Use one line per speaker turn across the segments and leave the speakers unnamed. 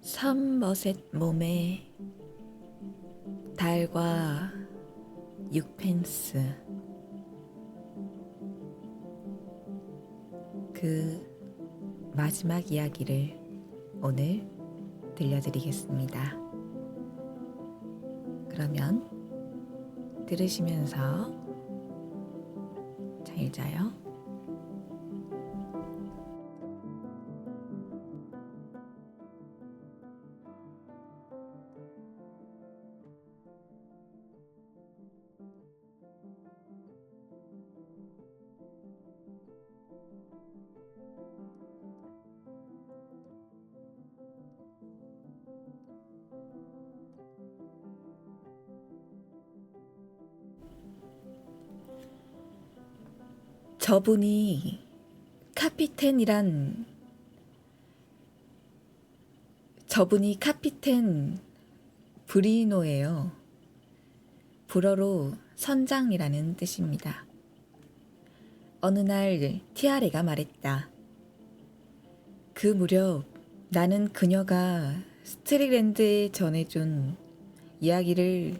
섬머셋 몸에 달과 6펜스. 그 마지막 이야기를 오늘 들려드리겠습니다. 그러면 들으시면서 잘 자요. 저분이 카피텐 브리노예요. 불어로 선장이라는 뜻입니다. 어느 날 티아레가 말했다. 그 무렵 나는 그녀가 스트릭랜드에 전해준 이야기를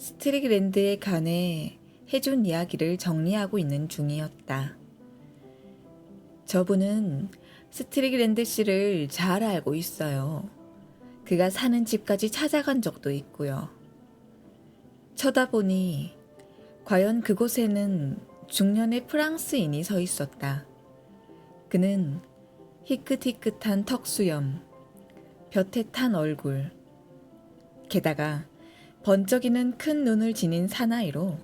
스트릭랜드에 관해 해준 이야기를 정리하고 있는 중이었다. 저분은 스트릭랜드 씨를 잘 알고 있어요. 그가 사는 집까지 찾아간 적도 있고요. 쳐다보니 과연 그곳에는 중년의 프랑스인이 서 있었다. 그는 희끗희끗한 턱수염, 볕에 탄 얼굴, 게다가 번쩍이는 큰 눈을 지닌 사나이로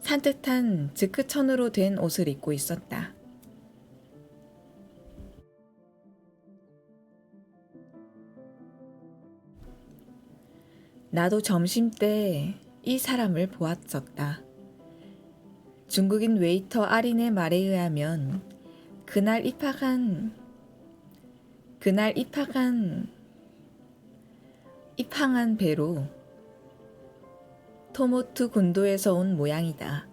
산뜻한 즈크천으로 된 옷을 입고 있었다. 나도 점심때 이 사람을 보았었다. 중국인 웨이터 아린의 말에 의하면 그날 입항한 배로 토모투 군도에서 온 모양이다.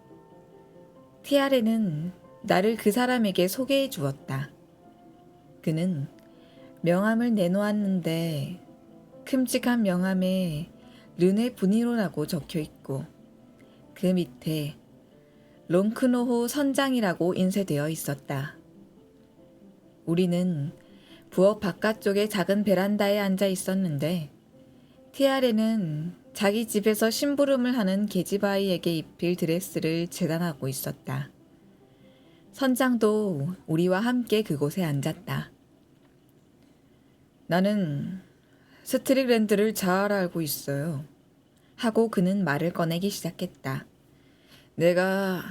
티아레는 나를 그 사람에게 소개해 주었다. 그는 명함을 내놓았는데 큼직한 명함에 르네 분이로라고 적혀 있고 그 밑에 롱크노호 선장이라고 인쇄되어 있었다. 우리는 부엌 바깥쪽의 작은 베란다에 앉아 있었는데 티아레는 자기 집에서 심부름을 하는 계집아이에게 입힐 드레스를 재단하고 있었다. 선장도 우리와 함께 그곳에 앉았다. 나는 스트릭랜드를 잘 알고 있어요. 하고 그는 말을 꺼내기 시작했다. 내가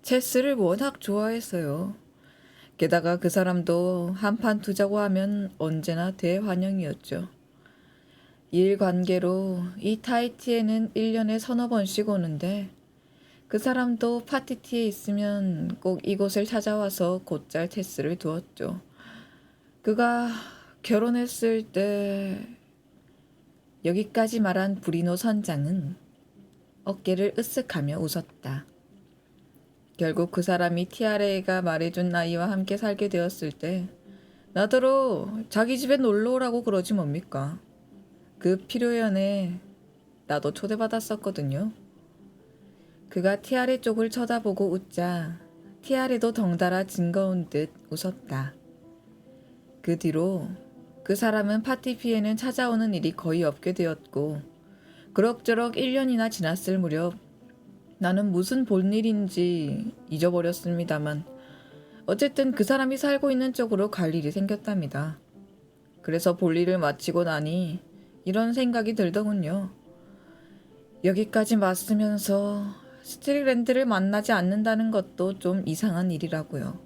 체스를 워낙 좋아했어요. 게다가 그 사람도 한판 두자고 하면 언제나 대환영이었죠. 일 관계로 이 타이티에는 1년에 서너 번씩 오는데 그 사람도 파티티에 있으면 꼭 이곳을 찾아와서 곧잘 체스를 두었죠. 그가 결혼했을 때 여기까지 말한 브리노 선장은 어깨를 으쓱하며 웃었다. 결국 그 사람이 티아레가 말해준 나이와 함께 살게 되었을 때 나더러 자기 집에 놀러 오라고 그러지 뭡니까? 그 필요연에 나도 초대받았었거든요. 그가 티아레 쪽을 쳐다보고 웃자 티아레도 덩달아 즐거운 듯 웃었다. 그 뒤로 그 사람은 파티피에는 찾아오는 일이 거의 없게 되었고 그럭저럭 1년이나 지났을 무렵 나는 무슨 본 일인지 잊어버렸습니다만 어쨌든 그 사람이 살고 있는 쪽으로 갈 일이 생겼답니다. 그래서 볼 일을 마치고 나니 이런 생각이 들더군요. 여기까지 왔으면서 스트릭랜드를 만나지 않는다는 것도 좀 이상한 일이라고요.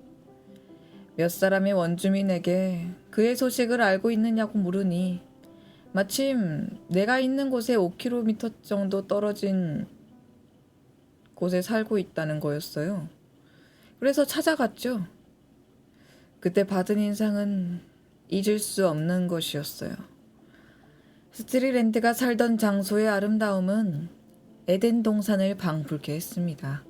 몇 사람의 원주민에게 그의 소식을 알고 있느냐고 물으니 마침 내가 있는 곳에 5km 정도 떨어진 곳에 살고 있다는 거였어요. 그래서 찾아갔죠. 그때 받은 인상은 잊을 수 없는 것이었어요. 스트릭랜드가 살던 장소의 아름다움은 에덴 동산을 방불케 했습니다.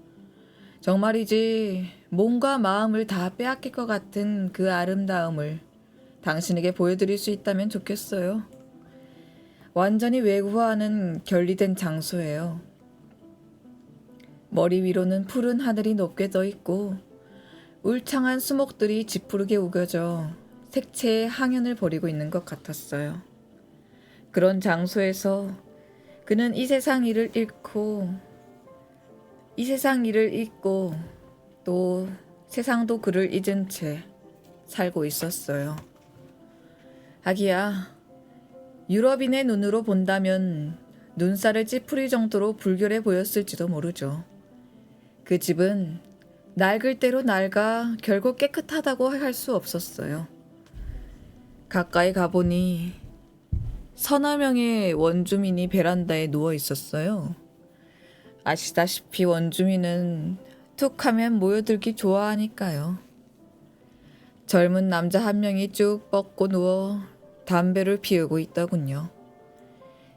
정말이지 몸과 마음을 다 빼앗길 것 같은 그 아름다움을 당신에게 보여드릴 수 있다면 좋겠어요. 완전히 외구와는 결리된 장소예요. 머리 위로는 푸른 하늘이 높게 떠 있고 울창한 수목들이 지푸르게 우겨져 색채의 항연을 벌이고 있는 것 같았어요. 그런 장소에서 그는 이 세상 일을 잊고 또 세상도 그를 잊은 채 살고 있었어요. 하기야 유럽인의 눈으로 본다면 눈살을 찌푸릴 정도로 불결해 보였을지도 모르죠. 그 집은 낡을 대로 낡아 결국 깨끗하다고 할 수 없었어요. 가까이 가보니 서너 명의 원주민이 베란다에 누워 있었어요. 아시다시피 원주민은 툭하면 모여들기 좋아하니까요. 젊은 남자 한 명이 쭉 뻗고 누워 담배를 피우고 있더군요.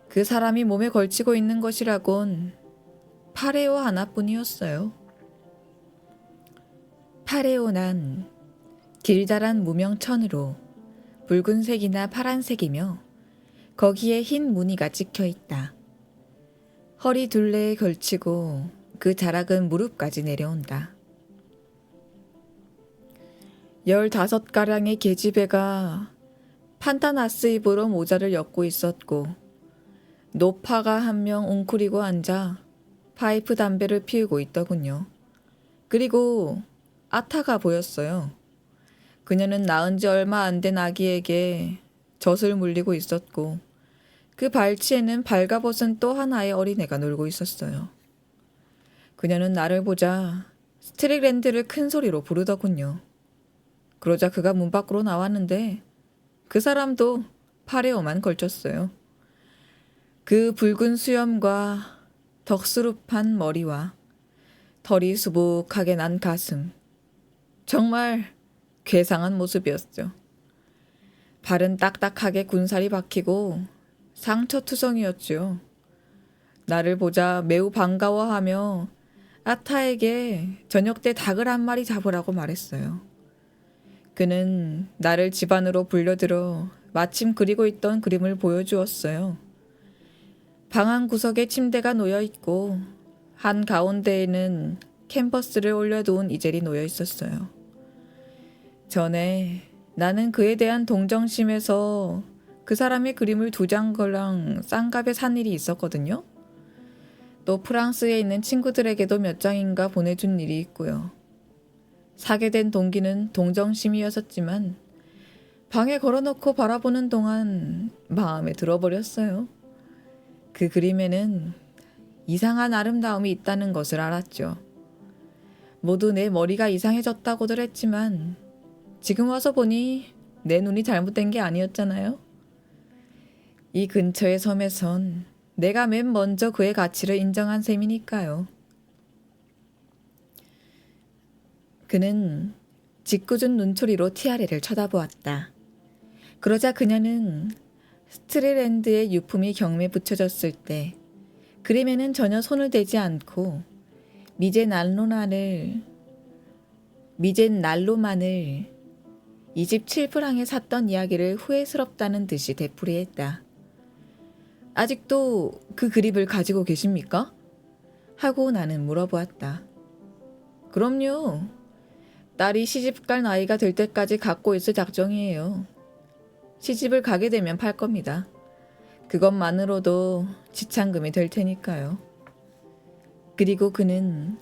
그 사람이 몸에 걸치고 있는 것이라곤 파레오 하나뿐이었어요. 파레오난 길다란 무명천으로 붉은색이나 파란색이며 거기에 흰 무늬가 찍혀 있다. 허리 둘레에 걸치고 그 자락은 무릎까지 내려온다. 15가량의 계집애가 판타나스 잎으로 모자를 엮고 있었고 노파가 한 명 웅크리고 앉아 파이프 담배를 피우고 있더군요. 그리고 아타가 보였어요. 그녀는 낳은 지 얼마 안 된 아기에게 젖을 물리고 있었고 그 발치에는 발가벗은 또 하나의 어린애가 놀고 있었어요. 그녀는 나를 보자 스트릭랜드를 큰 소리로 부르더군요. 그러자 그가 문 밖으로 나왔는데 그 사람도 파레오만 걸쳤어요. 그 붉은 수염과 덕수룩한 머리와 털이 수북하게 난 가슴. 정말 괴상한 모습이었죠. 발은 딱딱하게 군살이 박히고 상처투성이었죠. 나를 보자 매우 반가워하며 아타에게 저녁 때 닭을 한 마리 잡으라고 말했어요. 그는 나를 집 안으로 불려들어 마침 그리고 있던 그림을 보여주었어요. 방 한 구석에 침대가 놓여 있고 한 가운데에는 캔버스를 올려두은 이젤이 놓여 있었어요. 전에 나는 그에 대한 동정심에서 그 사람의 그림을 2장걸랑 싼값에 산 일이 있었거든요. 또 프랑스에 있는 친구들에게도 몇 장인가 보내준 일이 있고요. 사게 된 동기는 동정심이었었지만 방에 걸어놓고 바라보는 동안 마음에 들어버렸어요. 그 그림에는 이상한 아름다움이 있다는 것을 알았죠. 모두 내 머리가 이상해졌다고들 했지만 지금 와서 보니 내 눈이 잘못된 게 아니었잖아요. 이 근처의 섬에선 내가 맨 먼저 그의 가치를 인정한 셈이니까요. 그는 짓궂은 눈초리로 티아레를 쳐다보았다. 그러자 그녀는 스트리랜드의 유품이 경매에 붙여졌을 때 그림에는 전혀 손을 대지 않고 미젠 날로만을 이 집 7프랑에 샀던 이야기를 후회스럽다는 듯이 되풀이했다. 아직도 그 그립을 가지고 계십니까? 하고 나는 물어보았다. 그럼요. 딸이 시집갈 나이가 될 때까지 갖고 있을 작정이에요. 시집을 가게 되면 팔 겁니다. 그것만으로도 지참금이 될 테니까요. 그리고 그는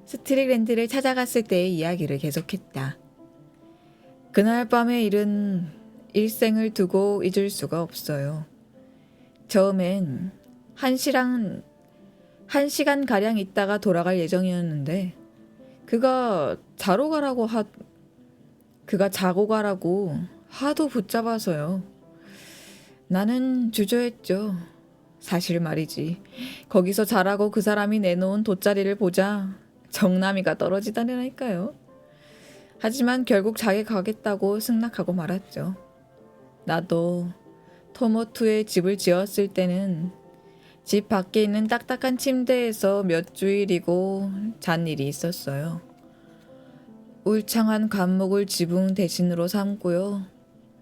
스트릭랜드를 찾아갔을 때의 이야기를 계속했다. 그날 밤의 일은 일생을 두고 잊을 수가 없어요. 처음엔 1시간가량 있다가 돌아갈 예정이었는데 그가 자고 가라고 하도 붙잡아서요. 나는 주저했죠. 사실 말이지. 거기서 자라고 그 사람이 내놓은 돗자리를 보자 정나미가 떨어지다니까요. 하지만 결국 자기 가겠다고 승낙하고 말았죠. 나도 토모투에 집을 지었을 때는 집 밖에 있는 딱딱한 침대에서 몇 주일이고 잔 일이 있었어요. 울창한 관목을 지붕 대신으로 삼고요.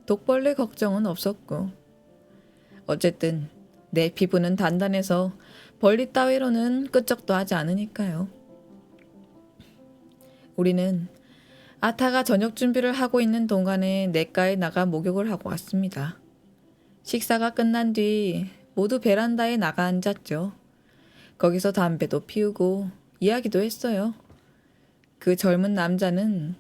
독벌레 걱정은 없었고. 어쨌든 내 피부는 단단해서 벌리 따위로는 끄적도 하지 않으니까요. 우리는 아타가 저녁 준비를 하고 있는 동안에 냇가에 나가 목욕을 하고 왔습니다. 식사가 끝난 뒤 모두 베란다에 나가 앉았죠. 거기서 담배도 피우고 이야기도 했어요. 그 젊은 남자는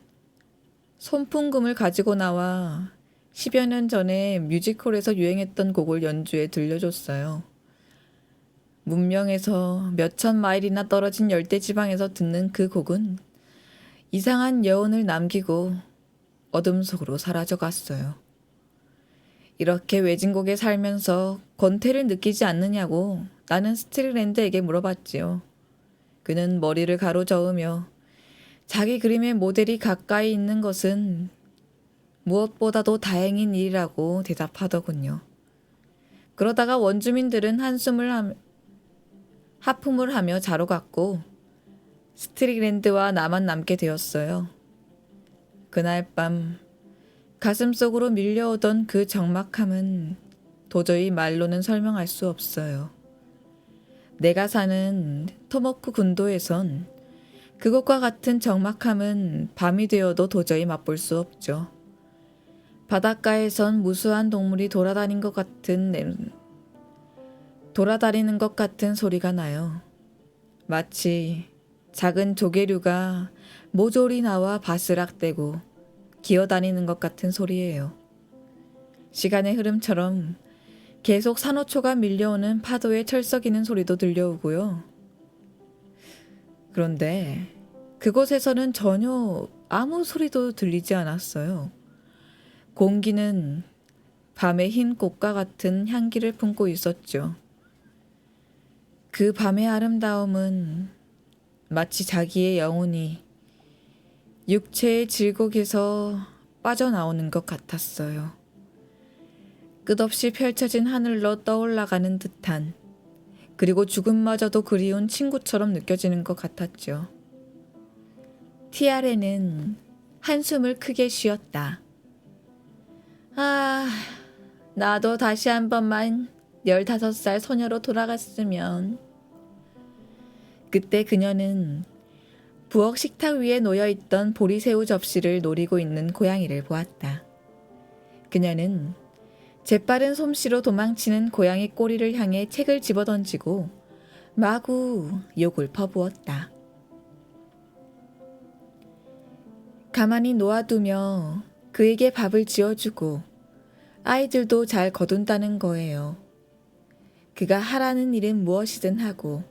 손풍금을 가지고 나와 10여 년 전에 뮤지컬에서 유행했던 곡을 연주해 들려줬어요. 문명에서 몇천 마일이나 떨어진 열대지방에서 듣는 그 곡은 이상한 여운을 남기고 어둠 속으로 사라져갔어요. 이렇게 외진곡에 살면서 권태를 느끼지 않느냐고 나는 스틸랜드에게 물어봤지요. 그는 머리를 가로저으며 자기 그림의 모델이 가까이 있는 것은 무엇보다도 다행인 일이라고 대답하더군요. 그러다가 원주민들은 하품을 하며 자러 갔고 스틸랜드와 나만 남게 되었어요. 그날 밤 가슴속으로 밀려오던 그 적막함은 도저히 말로는 설명할 수 없어요. 내가 사는 토모크 군도에선 그것과 같은 적막함은 밤이 되어도 도저히 맛볼 수 없죠. 바닷가에선 무수한 동물이 돌아다니는 것 같은 소리가 나요. 마치 작은 조개류가 모조리 나와 바스락대고 기어다니는 것 같은 소리예요. 시간의 흐름처럼 계속 산호초가 밀려오는 파도에 철썩이는 소리도 들려오고요. 그런데 그곳에서는 전혀 아무 소리도 들리지 않았어요. 공기는 밤의 흰 꽃과 같은 향기를 품고 있었죠. 그 밤의 아름다움은 마치 자기의 영혼이 육체의 질곡에서 빠져나오는 것 같았어요. 끝없이 펼쳐진 하늘로 떠올라가는 듯한, 그리고 죽음마저도 그리운 친구처럼 느껴지는 것 같았죠. 티아레는 한숨을 크게 쉬었다. 아, 나도 다시 한 번만 15살 소녀로 돌아갔으면. 그때 그녀는 부엌 식탁 위에 놓여있던 보리새우 접시를 노리고 있는 고양이를 보았다. 그녀는 재빠른 솜씨로 도망치는 고양이 꼬리를 향해 책을 집어던지고 마구 욕을 퍼부었다. 가만히 놓아두며 그에게 밥을 지어주고 아이들도 잘 거둔다는 거예요. 그가 하라는 일은 무엇이든 하고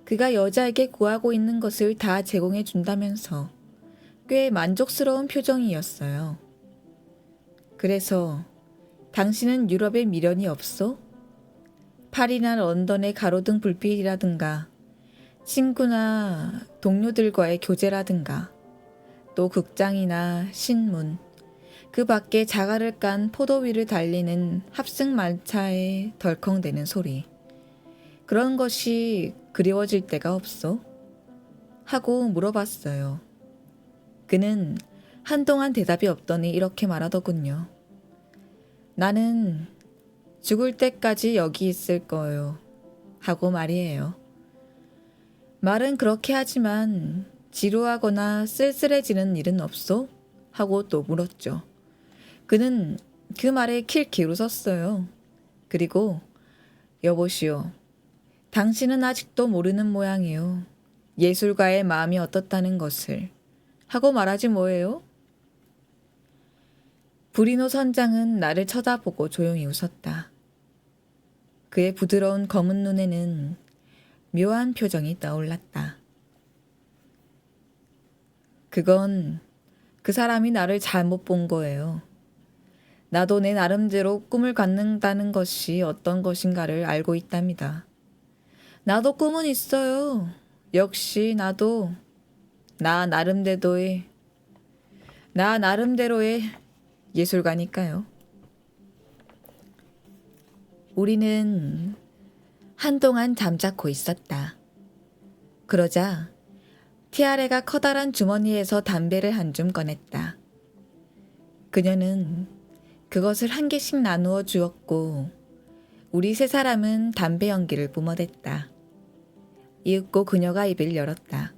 그가 여자에게 구하고 있는 것을 다 제공해 준다면서 꽤 만족스러운 표정이었어요. 그래서 당신은 유럽에 미련이 없소? 파리나 런던의 가로등 불빛이라든가 친구나 동료들과의 교제라든가 또 극장이나 신문, 그 밖에 자갈을 깐 포도 위를 달리는 합승 말차에 덜컹대는 소리, 그런 것이 그리워질 때가 없소? 하고 물어봤어요. 그는 한동안 대답이 없더니 이렇게 말하더군요. 나는 죽을 때까지 여기 있을 거예요. 하고 말이에요. 말은 그렇게 하지만 지루하거나 쓸쓸해지는 일은 없소? 하고 또 물었죠. 그는 그 말에 킬킬 웃었어요. 그리고 여보시오. 당신은 아직도 모르는 모양이요. 예술가의 마음이 어떻다는 것을. 하고 말하지 뭐예요? 브리노 선장은 나를 쳐다보고 조용히 웃었다. 그의 부드러운 검은 눈에는 묘한 표정이 떠올랐다. 그건 그 사람이 나를 잘못 본 거예요. 나도 내 나름대로 꿈을 갖는다는 것이 어떤 것인가를 알고 있답니다. 나도 꿈은 있어요. 역시 나도 나 나름대로의 예술가니까요. 우리는 한동안 잠자코 있었다. 그러자 티아레가 커다란 주머니에서 담배를 한 줌 꺼냈다. 그녀는 그것을 한 개씩 나누어 주었고 우리 세 사람은 담배 연기를 뿜어댔다. 이윽고 그녀가 입을 열었다.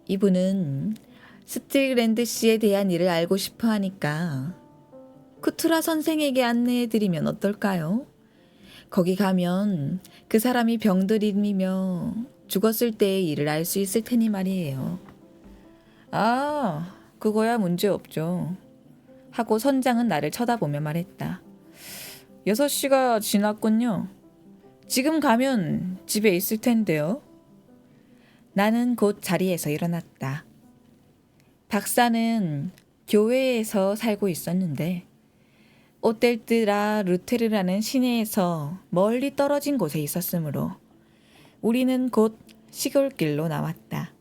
이분은 스틸랜드 씨에 대한 일을 알고 싶어 하니까 쿠투라 선생에게 안내해드리면 어떨까요? 거기 가면 그 사람이 병들이며 죽었을 때의 일을 알 수 있을 테니 말이에요. 아, 그거야 문제 없죠. 하고 선장은 나를 쳐다보며 말했다. 6시가 지났군요. 지금 가면 집에 있을 텐데요. 나는 곧 자리에서 일어났다. 박사는 교회에서 살고 있었는데 오텔뜨라 루테르라는 시내에서 멀리 떨어진 곳에 있었으므로 우리는 곧 시골길로 나왔다.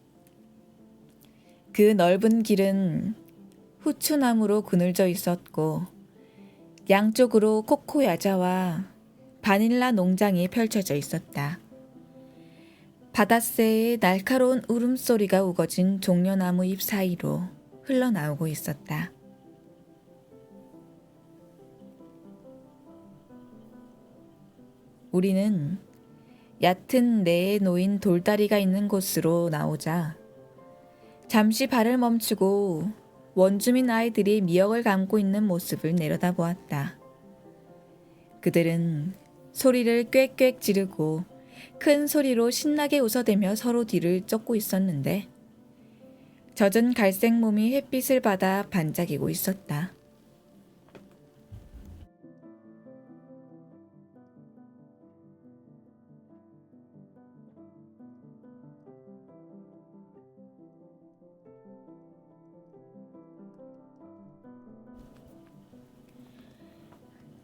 그 넓은 길은 후추나무로 그늘져 있었고 양쪽으로 코코야자와 바닐라 농장이 펼쳐져 있었다. 바닷새의 날카로운 울음소리가 우거진 종려나무 잎 사이로 흘러나오고 있었다. 우리는 얕은 내에 놓인 돌다리가 있는 곳으로 나오자 잠시 발을 멈추고 원주민 아이들이 미역을 감고 있는 모습을 내려다보았다. 그들은 소리를 꽥꽥 지르고 큰 소리로 신나게 웃어대며 서로 뒤를 쫓고 있었는데 젖은 갈색 몸이 햇빛을 받아 반짝이고 있었다.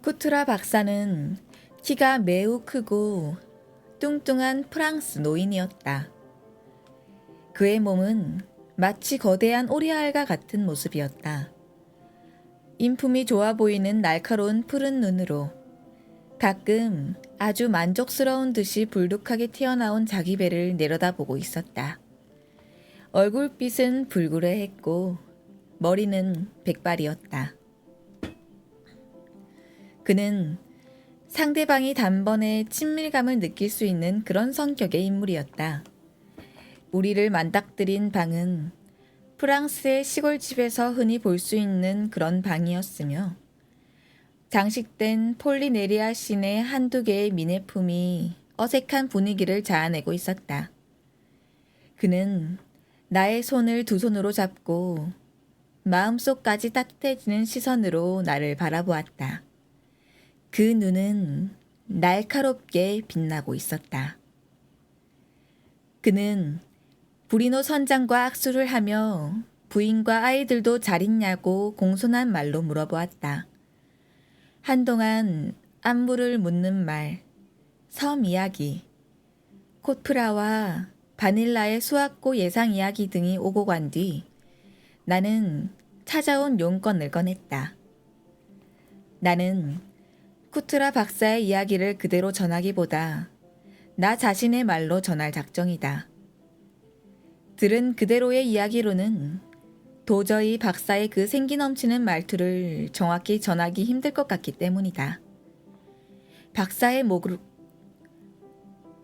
쿠트라 박사는 키가 매우 크고 뚱뚱한 프랑스 노인이었다. 그의 몸은 마치 거대한 오리알과 같은 모습이었다. 인품이 좋아 보이는 날카로운 푸른 눈으로 가끔 아주 만족스러운 듯이 불룩하게 튀어나온 자기 배를 내려다보고 있었다. 얼굴빛은 불그레했고 머리는 백발이었다. 그는 상대방이 단번에 친밀감을 느낄 수 있는 그런 성격의 인물이었다. 우리를 만닥들인 방은 프랑스의 시골집에서 흔히 볼 수 있는 그런 방이었으며 장식된 폴리네리아 씬의 한두 개의 미네품이 어색한 분위기를 자아내고 있었다. 그는 나의 손을 두 손으로 잡고 마음속까지 따뜻해지는 시선으로 나를 바라보았다. 그 눈은 날카롭게 빛나고 있었다. 그는 브리노 선장과 악수를 하며 부인과 아이들도 잘 있냐고 공손한 말로 물어보았다. 한동안 안부를 묻는 말, 섬 이야기, 코프라와 바닐라의 수확고 예상 이야기 등이 오고 간 뒤 나는 찾아온 용건을 꺼냈다. 나는 쿠트라 박사의 이야기를 그대로 전하기보다 나 자신의 말로 전할 작정이다. 들은 그대로의 이야기로는 도저히 박사의 그 생기 넘치는 말투를 정확히 전하기 힘들 것 같기 때문이다.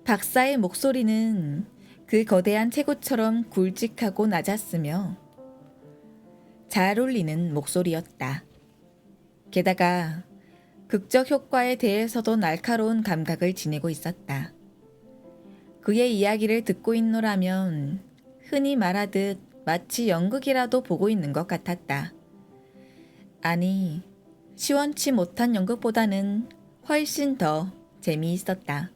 박사의 목소리는 그 거대한 체구처럼 굵직하고 낮았으며 잘 울리는 목소리였다. 게다가 극적 효과에 대해서도 날카로운 감각을 지니고 있었다. 그의 이야기를 듣고 있노라면 흔히 말하듯 마치 연극이라도 보고 있는 것 같았다. 아니, 시원치 못한 연극보다는 훨씬 더 재미있었다.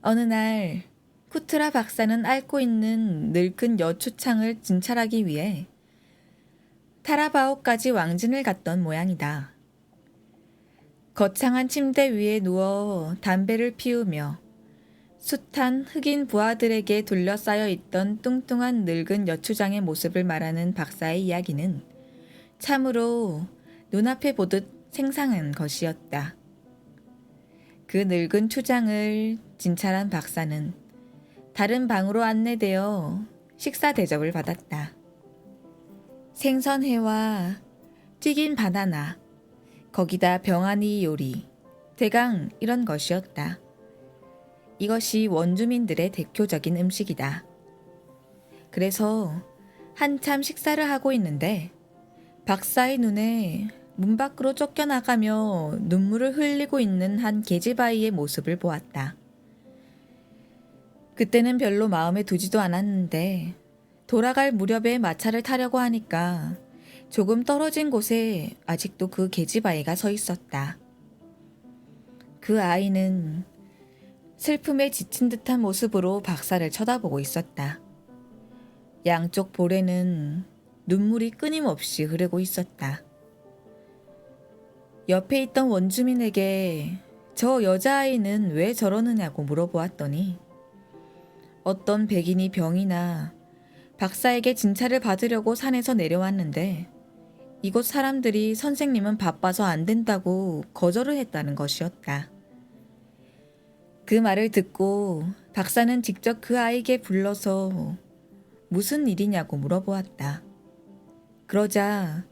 어느 날 쿠트라 박사는 앓고 있는 늙은 여추창을 진찰하기 위해 타라바오까지 왕진을 갔던 모양이다. 거창한 침대 위에 누워 담배를 피우며 숱한 흑인 부하들에게 둘러싸여 있던 뚱뚱한 늙은 여추장의 모습을 말하는 박사의 이야기는 참으로 눈앞에 보듯 생생한 것이었다. 그 늙은 추장을 진찰한 박사는 다른 방으로 안내되어 식사 대접을 받았다. 생선회와 튀긴 바나나, 거기다 병아리 요리, 대강 이런 것이었다. 이것이 원주민들의 대표적인 음식이다. 그래서 한참 식사를 하고 있는데 박사의 눈에 문 밖으로 쫓겨나가며 눈물을 흘리고 있는 한 계집아이의 모습을 보았다. 그때는 별로 마음에 두지도 않았는데 돌아갈 무렵에 마차를 타려고 하니까 조금 떨어진 곳에 아직도 그 계집아이가 서 있었다. 그 아이는 슬픔에 지친 듯한 모습으로 박사를 쳐다보고 있었다. 양쪽 볼에는 눈물이 끊임없이 흐르고 있었다. 옆에 있던 원주민에게 저 여자아이는 왜 저러느냐고 물어보았더니 어떤 백인이 병이나 박사에게 진찰을 받으려고 산에서 내려왔는데 이곳 사람들이 선생님은 바빠서 안 된다고 거절을 했다는 것이었다. 그 말을 듣고 박사는 직접 그 아이에게 불러서 무슨 일이냐고 물어보았다. 그러자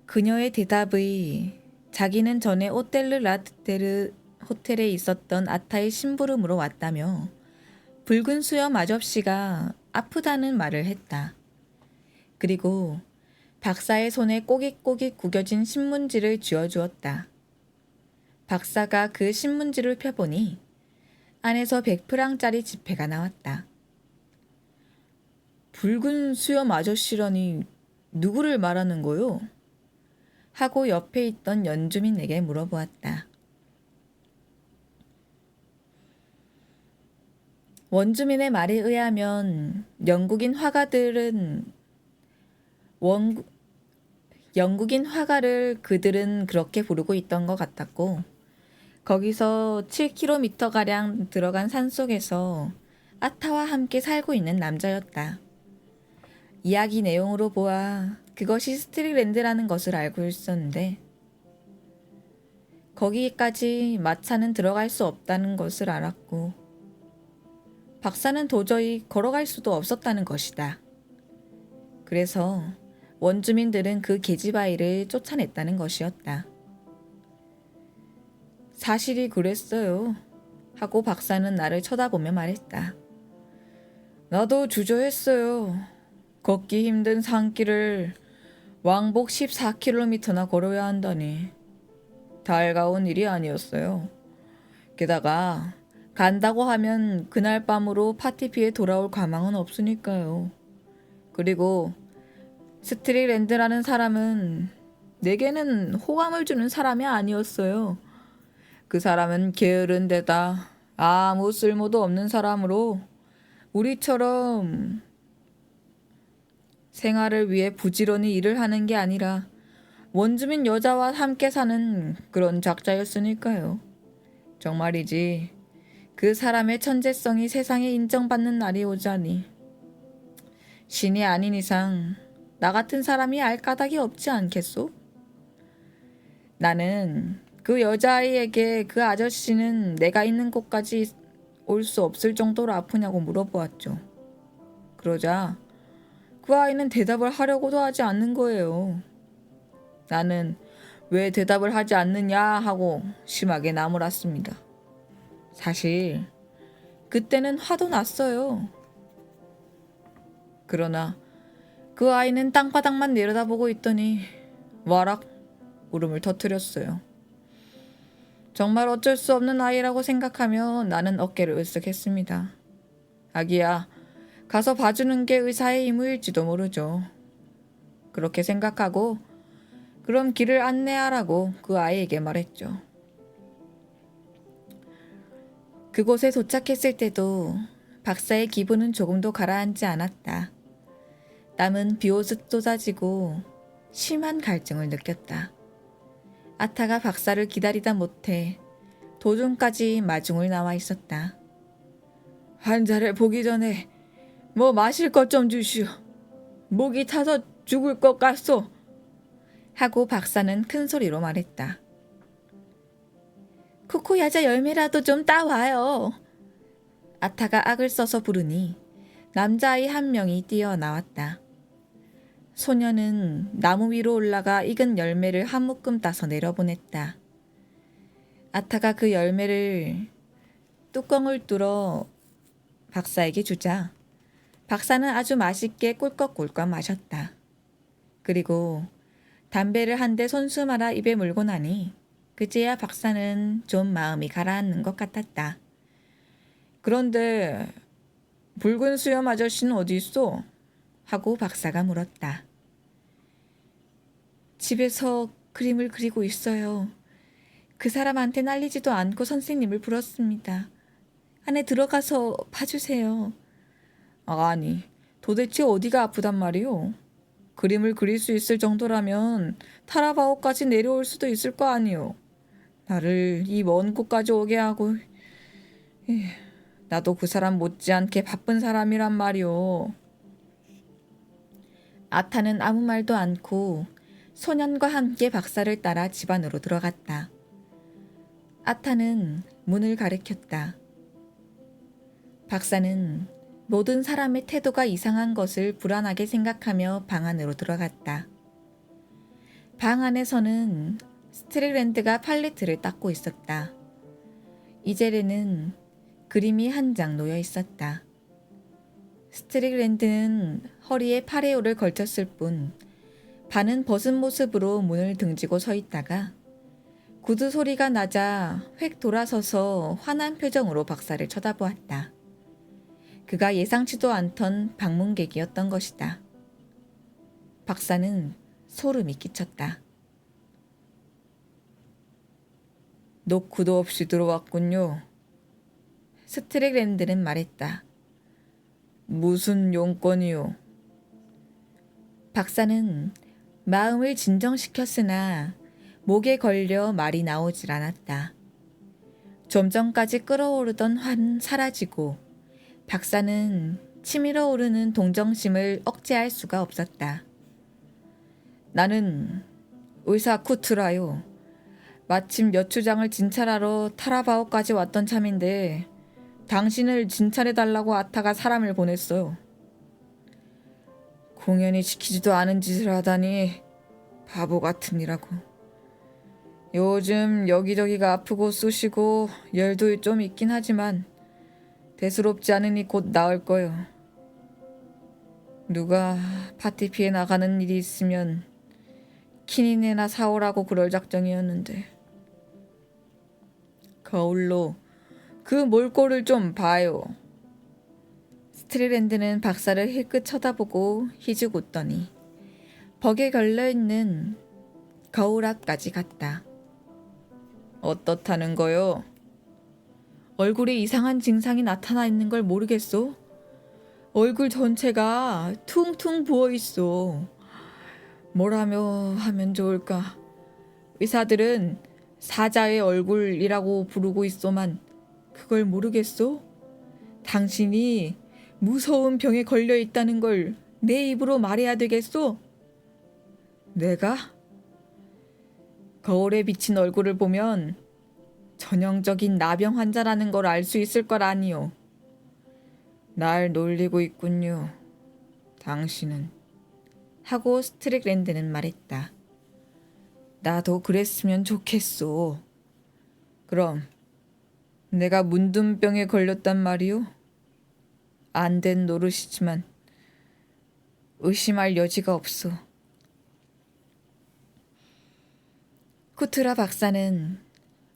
그녀의 대답이 자기는 전에 오텔르 라테르 호텔에 있었던 아타의 심부름으로 왔다며 붉은 수염 아저씨가 아프다는 말을 했다. 그리고 박사의 손에 꼬깃꼬깃 구겨진 신문지를 쥐어주었다. 박사가 그 신문지를 펴보니 안에서 100프랑짜리 지폐가 나왔다. 붉은 수염 아저씨라니 누구를 말하는 거요? 하고 옆에 있던 연주민에게 물어보았다. 원주민의 말에 의하면 영국인 화가를 그들은 그렇게 부르고 있던 것 같았고 거기서 7km가량 들어간 산속에서 아타와 함께 살고 있는 남자였다. 이야기 내용으로 보아 그것이 스트릭랜드라는 것을 알고 있었는데 거기까지 마차는 들어갈 수 없다는 것을 알았고 박사는 도저히 걸어갈 수도 없었다는 것이다. 그래서 원주민들은 그 계집아이를 쫓아냈다는 것이었다. 사실이 그랬어요. 하고 박사는 나를 쳐다보며 말했다. 나도 주저했어요. 걷기 힘든 산길을 왕복 14km나 걸어야 한다니. 달가운 일이 아니었어요. 게다가 간다고 하면 그날 밤으로 파티피에 돌아올 가망은 없으니까요. 그리고 스트릭랜드라는 사람은 내게는 호감을 주는 사람이 아니었어요. 그 사람은 게으른 데다 아무 쓸모도 없는 사람으로 우리처럼 생활을 위해 부지런히 일을 하는 게 아니라 원주민 여자와 함께 사는 그런 작자였으니까요. 정말이지 그 사람의 천재성이 세상에 인정받는 날이 오자니 신이 아닌 이상 나 같은 사람이 알 까닭이 없지 않겠소? 나는 그 여자아이에게 그 아저씨는 내가 있는 곳까지 올 수 없을 정도로 아프냐고 물어보았죠. 그러자 그 아이는 대답을 하려고도 하지 않는 거예요. 나는 왜 대답을 하지 않느냐 하고 심하게 나무랐습니다. 사실 그때는 화도 났어요. 그러나 그 아이는 땅바닥만 내려다보고 있더니 와락 울음을 터뜨렸어요. 정말 어쩔 수 없는 아이라고 생각하며 나는 어깨를 으쓱했습니다. 아기야, 가서 봐주는 게 의사의 임무일지도 모르죠. 그렇게 생각하고 그럼 길을 안내하라고 그 아이에게 말했죠. 그곳에 도착했을 때도 박사의 기분은 조금도 가라앉지 않았다. 땀은 비오듯 쏟아지고 심한 갈증을 느꼈다. 아타가 박사를 기다리다 못해 도중까지 마중을 나와 있었다. 환자를 보기 전에 뭐 마실 것 좀 주시오. 목이 타서 죽을 것 같소. 하고 박사는 큰 소리로 말했다. 코코야자 열매라도 좀 따와요. 아타가 악을 써서 부르니 남자아이 한 명이 뛰어나왔다. 소녀는 나무 위로 올라가 익은 열매를 한 묶음 따서 내려보냈다. 아타가 그 열매를 뚜껑을 뚫어 박사에게 주자 박사는 아주 맛있게 꿀꺽꿀꺽 마셨다. 그리고 담배를 한 대 손수 말아 입에 물고 나니 그제야 박사는 좀 마음이 가라앉는 것 같았다. 그런데 붉은 수염 아저씨는 어디 있어? 하고 박사가 물었다. 집에서 그림을 그리고 있어요. 그 사람한테 날리지도 않고 선생님을 불렀습니다. 안에 들어가서 봐주세요. 아니, 도대체 어디가 아프단 말이오? 그림을 그릴 수 있을 정도라면 타라바오까지 내려올 수도 있을 거 아니오. 나를 이 먼 곳까지 오게 하고... 나도 그 사람 못지않게 바쁜 사람이란 말이오. 아타는 아무 말도 않고 소년과 함께 박사를 따라 집 안으로 들어갔다. 아타는 문을 가리켰다. 박사는 모든 사람의 태도가 이상한 것을 불안하게 생각하며 방 안으로 들어갔다. 방 안에서는 스트릭랜드가 팔레트를 닦고 있었다. 이젤에는 그림이 한 장 놓여 있었다. 스트릭랜드는 허리에 파레오를 걸쳤을 뿐 반은 벗은 모습으로 문을 등지고 서 있다가 구두 소리가 나자 획 돌아서서 화난 표정으로 박사를 쳐다보았다. 그가 예상치도 않던 방문객이었던 것이다. 박사는 소름이 끼쳤다. 노크도 없이 들어왔군요. 스트릭랜드는 말했다. 무슨 용건이요? 박사는 마음을 진정시켰으나 목에 걸려 말이 나오질 않았다. 좀 전까지 끓어오르던 화는 사라지고 박사는 치밀어 오르는 동정심을 억제할 수가 없었다. 나는 의사 쿠트라요. 마침 몇 주장을 진찰하러 타라바오까지 왔던 참인데 당신을 진찰해달라고 아타가 사람을 보냈어요. 공연히 시키지도 않은 짓을 하다니 바보 같으니라고. 요즘 여기저기가 아프고 쑤시고 열도 좀 있긴 하지만 대수롭지 않으니 곧 나을 거요. 누가 파티피에 나가는 일이 있으면 키닌이나 사오라고 그럴 작정이었는데. 거울로 그 몰골을 좀 봐요. 스트리랜드는 박사를 힐끗 쳐다보고 희죽 웃더니 벽에 걸려있는 거울 앞까지 갔다. 어떻다는 거요? 얼굴에 이상한 증상이 나타나 있는 걸 모르겠소? 얼굴 전체가 퉁퉁 부어있어. 뭐라며 하면 좋을까? 의사들은 사자의 얼굴이라고 부르고 있소만 그걸 모르겠소? 당신이 무서운 병에 걸려 있다는 걸 내 입으로 말해야 되겠소? 내가? 거울에 비친 얼굴을 보면 전형적인 나병 환자라는 걸 알 수 있을 걸 아니요. 날 놀리고 있군요. 당신은. 하고 스트릭랜드는 말했다. 나도 그랬으면 좋겠소. 그럼 내가 문둥병에 걸렸단 말이오? 안 된 노릇이지만 의심할 여지가 없소. 쿠트라 박사는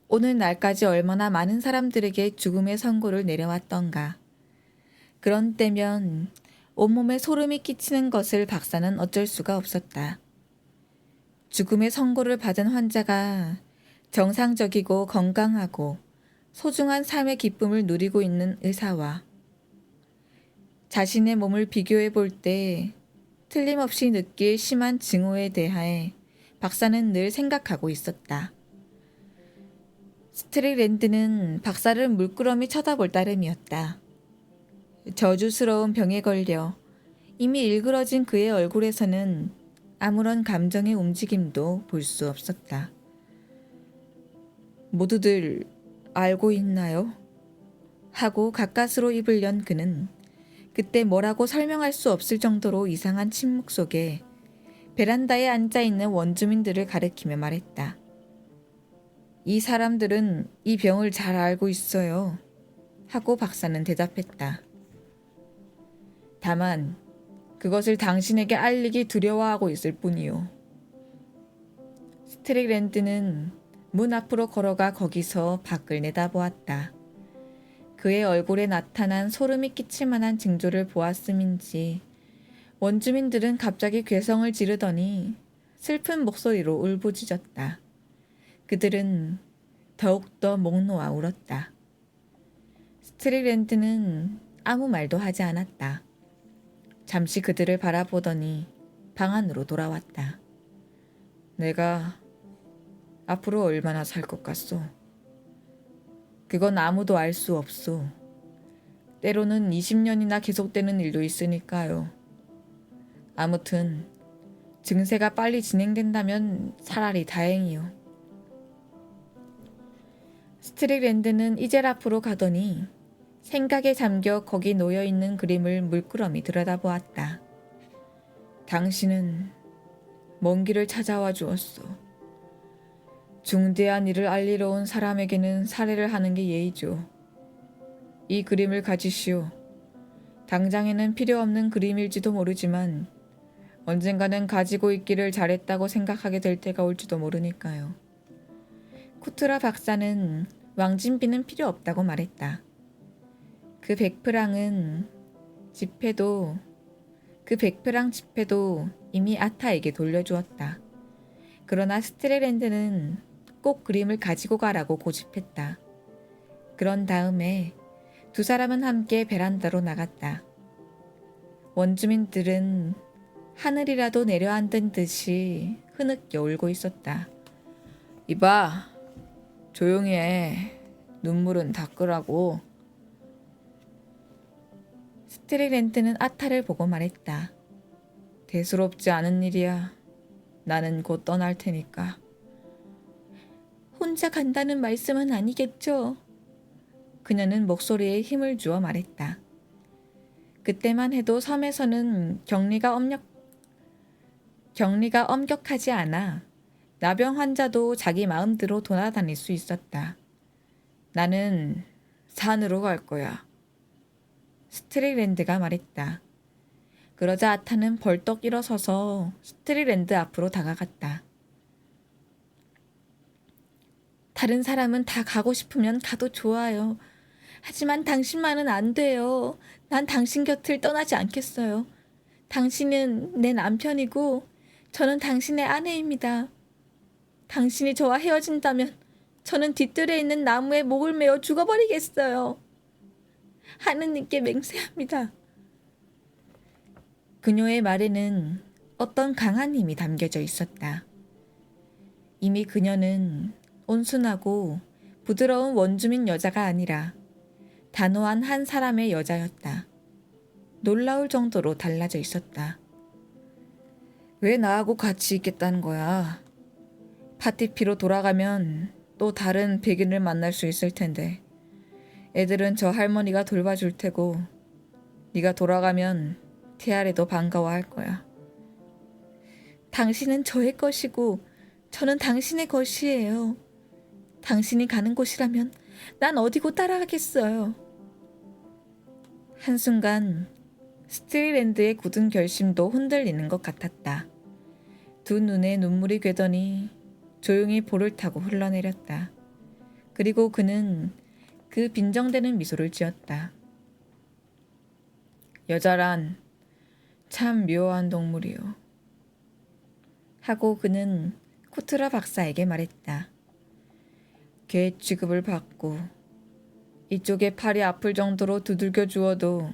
오늘 날까지 얼마나 많은 사람들에게 죽음의 선고를 내려왔던가. 그런 때면 온몸에 소름이 끼치는 것을 박사는 어쩔 수가 없었다. 죽음의 선고를 받은 환자가 정상적이고 건강하고 소중한 삶의 기쁨을 누리고 있는 의사와 자신의 몸을 비교해 볼 때 틀림없이 느낄 심한 증오에 대하여 박사는 늘 생각하고 있었다. 스트릭랜드는 박사를 물끄러미 쳐다볼 따름이었다. 저주스러운 병에 걸려 이미 일그러진 그의 얼굴에서는 아무런 감정의 움직임도 볼 수 없었다. 모두들 알고 있나요? 하고 가까스로 입을 연 그는 그때 뭐라고 설명할 수 없을 정도로 이상한 침묵 속에 베란다에 앉아있는 원주민들을 가리키며 말했다. 이 사람들은 이 병을 잘 알고 있어요. 하고 박사는 대답했다. 다만 그것을 당신에게 알리기 두려워하고 있을 뿐이요. 스트릭랜드는 문 앞으로 걸어가 거기서 밖을 내다보았다. 그의 얼굴에 나타난 소름이 끼칠 만한 징조를 보았음인지 원주민들은 갑자기 괴성을 지르더니 슬픈 목소리로 울부짖었다. 그들은 더욱더 목 놓아 울었다. 스트릭랜드는 아무 말도 하지 않았다. 잠시 그들을 바라보더니 방 안으로 돌아왔다. 내가 앞으로 얼마나 살 것 같소? 그건 아무도 알 수 없소. 때로는 20년이나 계속되는 일도 있으니까요. 아무튼 증세가 빨리 진행된다면 차라리 다행이요. 스트릭랜드는 이젤 앞으로 가더니 생각에 잠겨 거기 놓여있는 그림을 물끄러미 들여다보았다. 당신은 먼 길을 찾아와 주었소. 중대한 일을 알리러 온 사람에게는 살해를 하는 게 예의죠. 이 그림을 가지시오. 당장에는 필요 없는 그림일지도 모르지만 언젠가는 가지고 있기를 잘했다고 생각하게 될 때가 올지도 모르니까요. 쿠트라 박사는 왕진비는 필요 없다고 말했다. 그 100프랑 지폐도 이미 아타에게 돌려주었다. 그러나 스트레랜드는 꼭 그림을 가지고 가라고 고집했다. 그런 다음에 두 사람은 함께 베란다로 나갔다. 원주민들은 하늘이라도 내려앉은 듯이 흐느껴 울고 있었다. 이봐, 조용히 해. 눈물은 닦으라고. 스트릭랜드는 아타를 보고 말했다. 대수롭지 않은 일이야. 나는 곧 떠날 테니까. 혼자 간다는 말씀은 아니겠죠? 그녀는 목소리에 힘을 주어 말했다. 그때만 해도 섬에서는 격리가 엄격하지 않아 나병 환자도 자기 마음대로 돌아다닐 수 있었다. 나는 산으로 갈 거야. 스트릭랜드가 말했다. 그러자 아타는 벌떡 일어서서 스트릭랜드 앞으로 다가갔다. 다른 사람은 다 가고 싶으면 가도 좋아요. 하지만 당신만은 안 돼요. 난 당신 곁을 떠나지 않겠어요. 당신은 내 남편이고 저는 당신의 아내입니다. 당신이 저와 헤어진다면 저는 뒤뜰에 있는 나무에 목을 메어 죽어버리겠어요. 하느님께 맹세합니다. 그녀의 말에는 어떤 강한 힘이 담겨져 있었다. 이미 그녀는 온순하고 부드러운 원주민 여자가 아니라 단호한 한 사람의 여자였다. 놀라울 정도로 달라져 있었다. 왜 나하고 같이 있겠다는 거야? 파티피로 돌아가면 또 다른 백인을 만날 수 있을 텐데. 애들은 저 할머니가 돌봐줄 테고 네가 돌아가면 티아레도 반가워할 거야. 당신은 저의 것이고 저는 당신의 것이에요. 당신이 가는 곳이라면 난 어디고 따라가겠어요. 한순간 스트릭랜드의 굳은 결심도 흔들리는 것 같았다. 두 눈에 눈물이 괴더니 조용히 볼을 타고 흘러내렸다. 그리고 그는 그 빈정대는 미소를 지었다. 여자란 참 묘한 동물이요. 하고 그는 쿠트라 박사에게 말했다. 개 취급을 받고 이쪽에 팔이 아플 정도로 두들겨 주어도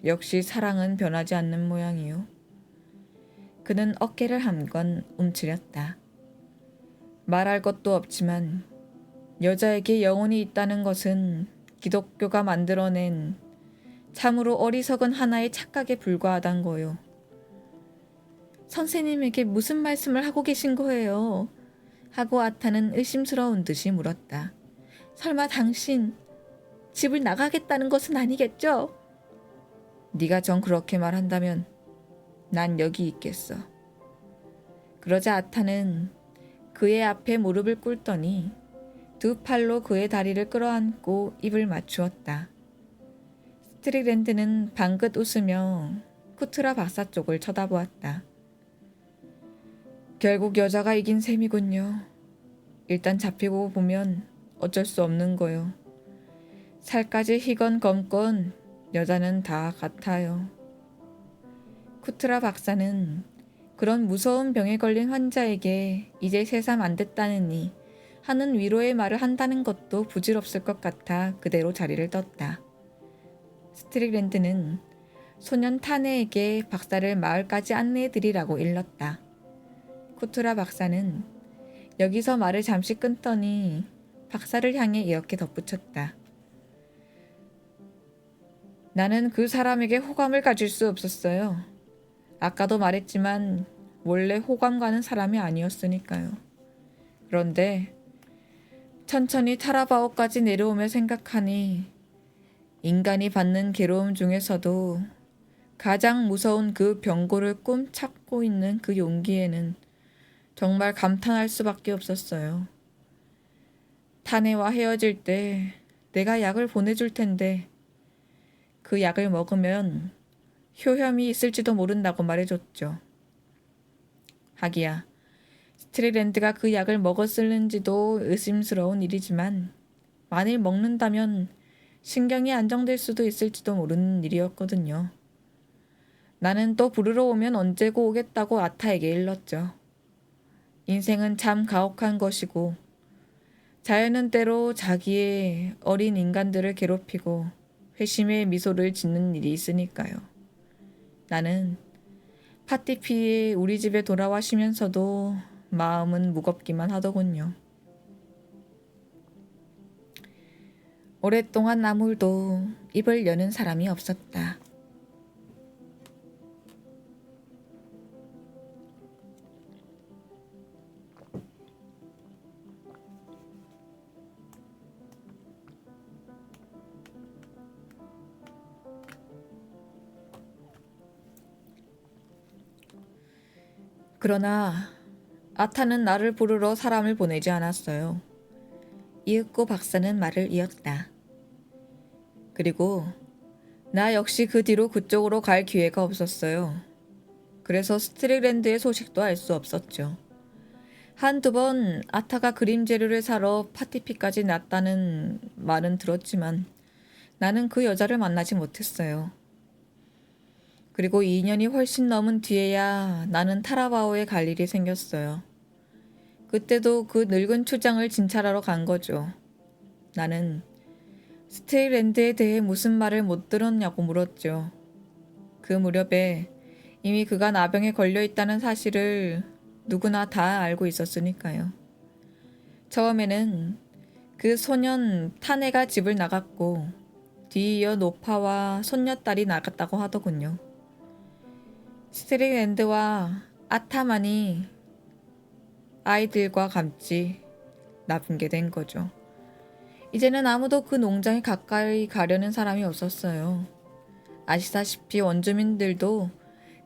역시 사랑은 변하지 않는 모양이요. 그는 어깨를 한건 움츠렸다. 말할 것도 없지만 여자에게 영혼이 있다는 것은 기독교가 만들어낸 참으로 어리석은 하나의 착각에 불과하단 거요. 선생님에게 무슨 말씀을 하고 계신 거예요? 하고 아타는 의심스러운 듯이 물었다. 설마 당신 집을 나가겠다는 것은 아니겠죠? 네가 정 그렇게 말한다면 난 여기 있겠어. 그러자 아타는 그의 앞에 무릎을 꿇더니 두 팔로 그의 다리를 끌어안고 입을 맞추었다. 스트릭랜드는 방긋 웃으며 쿠트라 박사 쪽을 쳐다보았다. 결국 여자가 이긴 셈이군요. 일단 잡히고 보면 어쩔 수 없는 거요. 살까지 희건 검건 여자는 다 같아요. 쿠트라 박사는 그런 무서운 병에 걸린 환자에게 이제 새삼 안 됐다느니 하는 위로의 말을 한다는 것도 부질없을 것 같아 그대로 자리를 떴다. 스트릭랜드는 소년 타네에게 박사를 마을까지 안내해드리라고 일렀다. 쿠트라 박사는 여기서 말을 잠시 끊더니 박사를 향해 이렇게 덧붙였다. 나는 그 사람에게 호감을 가질 수 없었어요. 아까도 말했지만 원래 호감 가는 사람이 아니었으니까요. 그런데 천천히 타라바오까지 내려오며 생각하니 인간이 받는 괴로움 중에서도 가장 무서운 그 병고를 꼼찾고 있는 그 용기에는 정말 감탄할 수밖에 없었어요. 타네와 헤어질 때 내가 약을 보내줄 텐데 그 약을 먹으면 효험이 있을지도 모른다고 말해줬죠. 하기야 스트릭랜드가 그 약을 먹었을는지도 의심스러운 일이지만 만일 먹는다면 신경이 안정될 수도 있을지도 모르는 일이었거든요. 나는 또 부르러 오면 언제고 오겠다고 아타에게 일렀죠. 인생은 참 가혹한 것이고 자연은 때로 자기의 어린 인간들을 괴롭히고 회심의 미소를 짓는 일이 있으니까요. 나는 파티피에 우리 집에 돌아와 쉬면서도 마음은 무겁기만 하더군요. 오랫동안 아무도 입을 여는 사람이 없었다. 그러나 아타는 나를 부르러 사람을 보내지 않았어요. 이윽고 박사는 말을 이었다. 그리고 나 역시 그 뒤로 그쪽으로 갈 기회가 없었어요. 그래서 스트릭랜드의 소식도 알 수 없었죠. 한두 번 아타가 그림 재료를 사러 파티피까지 났다는 말은 들었지만 나는 그 여자를 만나지 못했어요. 그리고 2년이 훨씬 넘은 뒤에야 나는 타라바오에 갈 일이 생겼어요. 그때도 그 늙은 추장을 진찰하러 간 거죠. 나는 스테이랜드에 대해 무슨 말을 못 들었냐고 물었죠. 그 무렵에 이미 그가 나병에 걸려있다는 사실을 누구나 다 알고 있었으니까요. 처음에는 그 소년 타네가 집을 나갔고 뒤이어 노파와 손녀딸이 나갔다고 하더군요. 스트릭랜드와 아타만이 아이들과 같이 나쁜 게 된 거죠. 이제는 아무도 그 농장에 가까이 가려는 사람이 없었어요. 아시다시피 원주민들도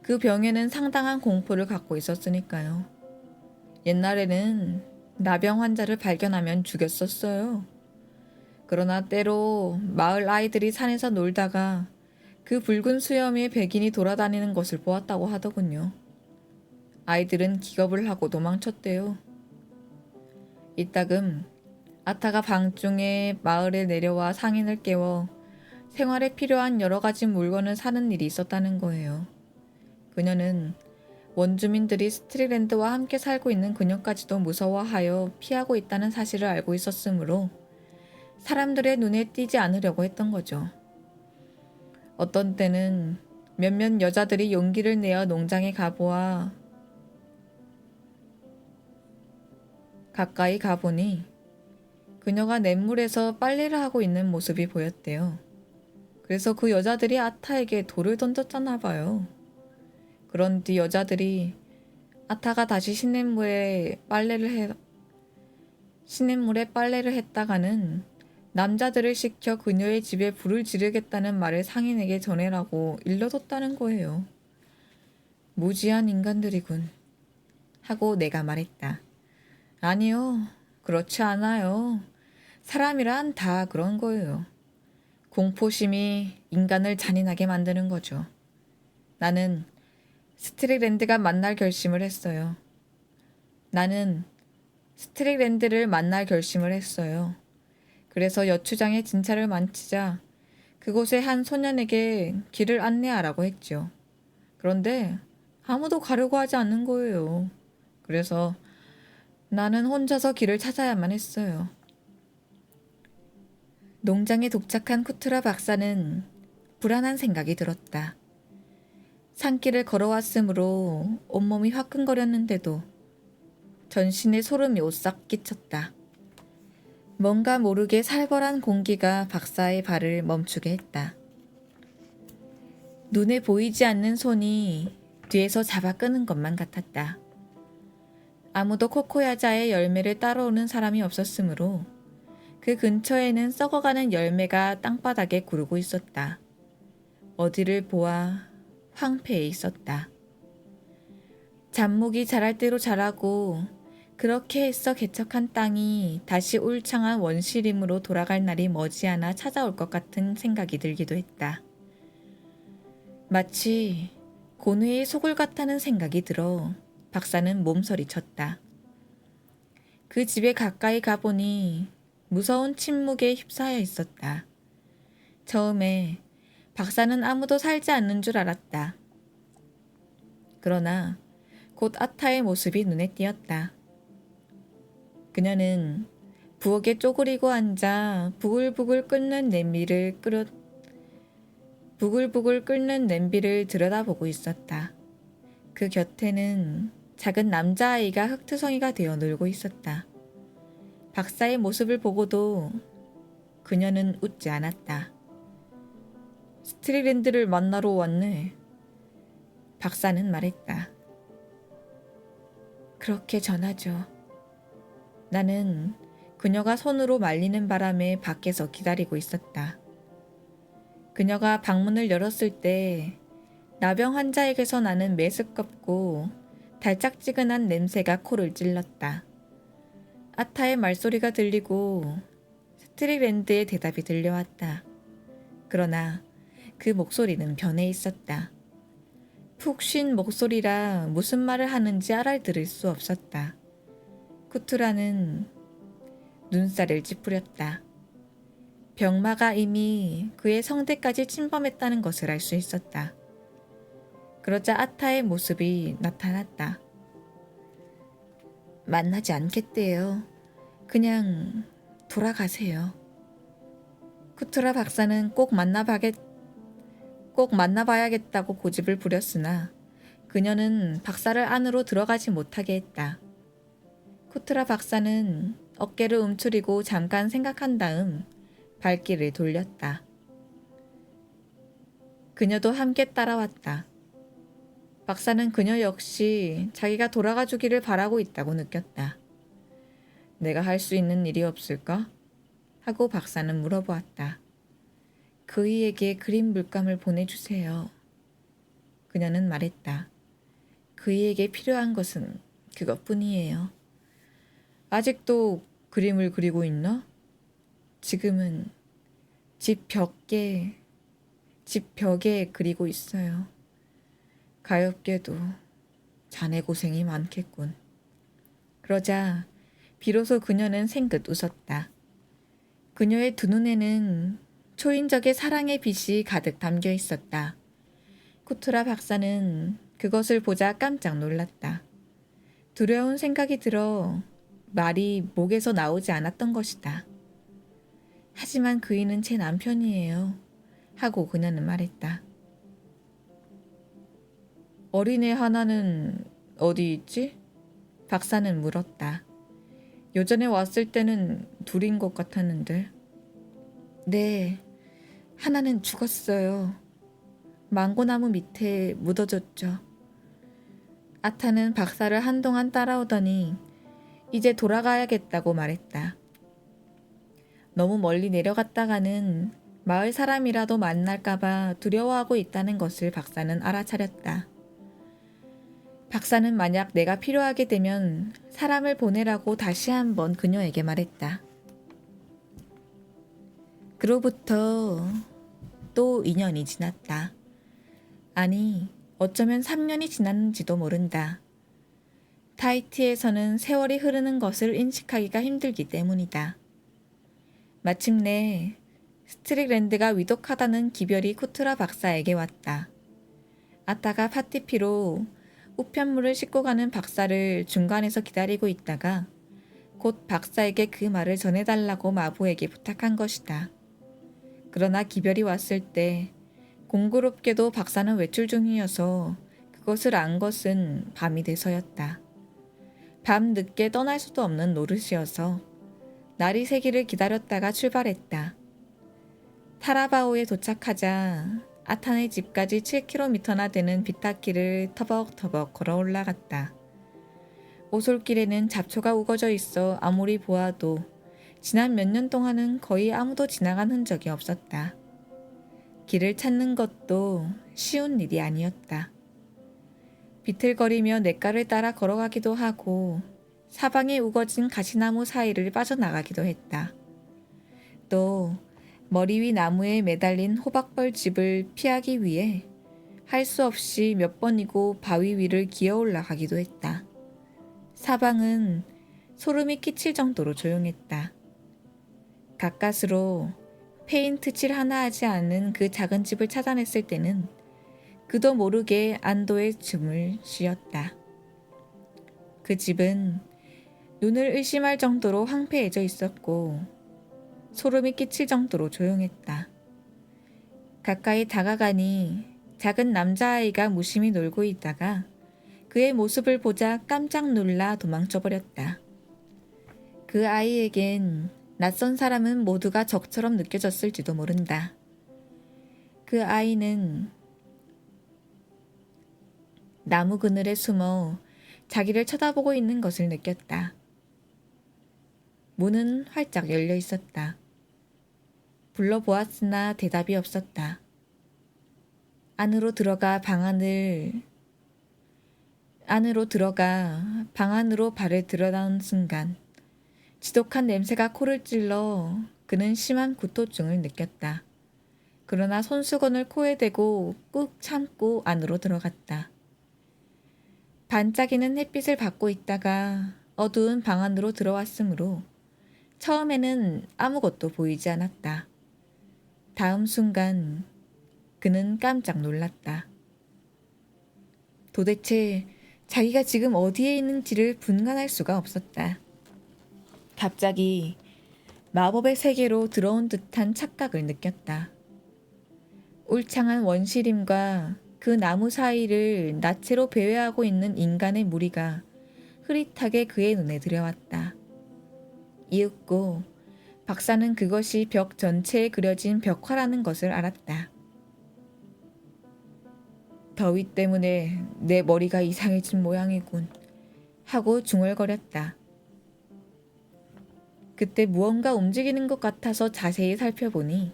그 병에는 상당한 공포를 갖고 있었으니까요. 옛날에는 나병 환자를 발견하면 죽였었어요. 그러나 때로 마을 아이들이 산에서 놀다가 그 붉은 수염의 백인이 돌아다니는 것을 보았다고 하더군요. 아이들은 기겁을 하고 도망쳤대요. 이따금 아타가 밤중에 마을에 내려와 상인을 깨워 생활에 필요한 여러 가지 물건을 사는 일이 있었다는 거예요. 그녀는 원주민들이 스트릭랜드와 함께 살고 있는 그녀까지도 무서워하여 피하고 있다는 사실을 알고 있었으므로 사람들의 눈에 띄지 않으려고 했던 거죠. 어떤 때는 몇몇 여자들이 용기를 내어 농장에 가보아 가까이 가보니 그녀가 냇물에서 빨래를 하고 있는 모습이 보였대요. 그래서 그 여자들이 아타에게 돌을 던졌잖아 봐요. 그런 뒤 여자들이 아타가 다시 시냇물에 빨래를 했다가는 남자들을 시켜 그녀의 집에 불을 지르겠다는 말을 상인에게 전해라고 일러뒀다는 거예요. 무지한 인간들이군. 하고 내가 말했다. 아니요, 그렇지 않아요. 사람이란 다 그런 거예요. 공포심이 인간을 잔인하게 만드는 거죠. 나는 스트릭랜드가 만날 결심을 했어요. 나는 스트릭랜드를 만날 결심을 했어요. 그래서 여추장의 진찰을 마치자 그곳의 한 소년에게 길을 안내하라고 했죠. 그런데 아무도 가려고 하지 않는 거예요. 그래서 나는 혼자서 길을 찾아야만 했어요. 농장에 도착한 쿠트라 박사는 불안한 생각이 들었다. 산길을 걸어왔으므로 온몸이 화끈거렸는데도 전신에 소름이 오싹 끼쳤다. 뭔가 모르게 살벌한 공기가 박사의 발을 멈추게 했다. 눈에 보이지 않는 손이 뒤에서 잡아 끄는 것만 같았다. 아무도 코코야자의 열매를 따러오는 사람이 없었으므로 그 근처에는 썩어가는 열매가 땅바닥에 구르고 있었다. 어디를 보아 황폐해 있었다. 잡목이 자랄 대로 자라고 그렇게 애써 개척한 땅이 다시 울창한 원시림으로 돌아갈 날이 머지않아 찾아올 것 같은 생각이 들기도 했다. 마치 고뇌에 속을 같다는 생각이 들어 박사는 몸서리쳤다. 그 집에 가까이 가보니 무서운 침묵에 휩싸여 있었다. 처음에 박사는 아무도 살지 않는 줄 알았다. 그러나 곧 아타의 모습이 눈에 띄었다. 그녀는 부엌에 쪼그리고 앉아 부글부글 끓는 냄비를 들여다보고 있었다. 그 곁에는 작은 남자아이가 흙투성이가 되어 놀고 있었다. 박사의 모습을 보고도 그녀는 웃지 않았다. 스트릭랜드를 만나러 왔네. 박사는 말했다. 그렇게 전하죠. 나는 그녀가 손으로 말리는 바람에 밖에서 기다리고 있었다. 그녀가 방문을 열었을 때 나병 환자에게서 나는 메스껍고 달짝지근한 냄새가 코를 찔렀다. 아타의 말소리가 들리고 스트릭랜드의 대답이 들려왔다. 그러나 그 목소리는 변해 있었다. 푹 쉰 목소리라 무슨 말을 하는지 알아들을 수 없었다. 쿠투라는 눈살을 찌푸렸다. 병마가 이미 그의 성대까지 침범했다는 것을 알 수 있었다. 그러자 아타의 모습이 나타났다. 만나지 않겠대요. 그냥 돌아가세요. 쿠투라 박사는 꼭 만나봐야겠다고 고집을 부렸으나 그녀는 박사를 안으로 들어가지 못하게 했다. 쿠투라 박사는 어깨를 움츠리고 잠깐 생각한 다음 발길을 돌렸다. 그녀도 함께 따라왔다. 박사는 그녀 역시 자기가 돌아가 주기를 바라고 있다고 느꼈다. 내가 할 수 있는 일이 없을까? 하고 박사는 물어보았다. 그이에게 그림 물감을 보내주세요. 그녀는 말했다. 그이에게 필요한 것은 그것뿐이에요. 아직도 그림을 그리고 있나? 지금은 집 벽에 그리고 있어요. 가엾게도 자네 고생이 많겠군. 그러자 비로소 그녀는 생긋 웃었다. 그녀의 두 눈에는 초인적의 사랑의 빛이 가득 담겨 있었다. 쿠투라 박사는 그것을 보자 깜짝 놀랐다. 두려운 생각이 들어 말이 목에서 나오지 않았던 것이다. 하지만 그이는 제 남편이에요. 하고 그녀는 말했다. 어린애 하나는 어디 있지? 박사는 물었다. 요전에 왔을 때는 둘인 것 같았는데. 네, 하나는 죽었어요. 망고나무 밑에 묻어졌죠. 아타는 박사를 한동안 따라오더니 이제 돌아가야겠다고 말했다. 너무 멀리 내려갔다가는 마을 사람이라도 만날까봐 두려워하고 있다는 것을 박사는 알아차렸다. 박사는 만약 내가 필요하게 되면 사람을 보내라고 다시 한번 그녀에게 말했다. 그로부터 또 2년이 지났다. 아니, 어쩌면 3년이 지났는지도 모른다. 타히티에서는 세월이 흐르는 것을 인식하기가 힘들기 때문이다. 마침내 스트릭랜드가 위독하다는 기별이 쿠트라 박사에게 왔다. 아따가 파티피로 우편물을 싣고 가는 박사를 중간에서 기다리고 있다가 곧 박사에게 그 말을 전해달라고 마부에게 부탁한 것이다. 그러나 기별이 왔을 때 공교롭게도 박사는 외출 중이어서 그것을 안 것은 밤이 돼서였다. 밤 늦게 떠날 수도 없는 노릇이어서 날이 새기를 기다렸다가 출발했다. 타라바오에 도착하자 아탄의 집까지 7km나 되는 비탈길을 터벅터벅 걸어 올라갔다. 오솔길에는 잡초가 우거져 있어 아무리 보아도 지난 몇 년 동안은 거의 아무도 지나간 흔적이 없었다. 길을 찾는 것도 쉬운 일이 아니었다. 비틀거리며 냇가를 따라 걸어가기도 하고 사방에 우거진 가시나무 사이를 빠져나가기도 했다. 또 머리 위 나무에 매달린 호박벌 집을 피하기 위해 할 수 없이 몇 번이고 바위 위를 기어 올라가기도 했다. 사방은 소름이 끼칠 정도로 조용했다. 가까스로 페인트 칠 하나 하지 않은 그 작은 집을 찾아냈을 때는 그도 모르게 안도의 춤을 쉬었다. 그 집은 눈을 의심할 정도로 황폐해져 있었고 소름이 끼칠 정도로 조용했다. 가까이 다가가니 작은 남자아이가 무심히 놀고 있다가 그의 모습을 보자 깜짝 놀라 도망쳐버렸다. 그 아이에겐 낯선 사람은 모두가 적처럼 느껴졌을지도 모른다. 그 아이는 나무 그늘에 숨어 자기를 쳐다보고 있는 것을 느꼈다. 문은 활짝 열려 있었다. 불러보았으나 대답이 없었다. 안으로 들어가 방 안으로 발을 들여다는 순간 지독한 냄새가 코를 찔러 그는 심한 구토증을 느꼈다. 그러나 손수건을 코에 대고 꾹 참고 안으로 들어갔다. 반짝이는 햇빛을 받고 있다가 어두운 방 안으로 들어왔으므로 처음에는 아무것도 보이지 않았다. 다음 순간 그는 깜짝 놀랐다. 도대체 자기가 지금 어디에 있는지를 분간할 수가 없었다. 갑자기 마법의 세계로 들어온 듯한 착각을 느꼈다. 울창한 원시림과 그 나무 사이를 나체로 배회하고 있는 인간의 무리가 흐릿하게 그의 눈에 들여왔다. 이윽고 박사는 그것이 벽 전체에 그려진 벽화라는 것을 알았다. 더위 때문에 내 머리가 이상해진 모양이군 하고 중얼거렸다. 그때 무언가 움직이는 것 같아서 자세히 살펴보니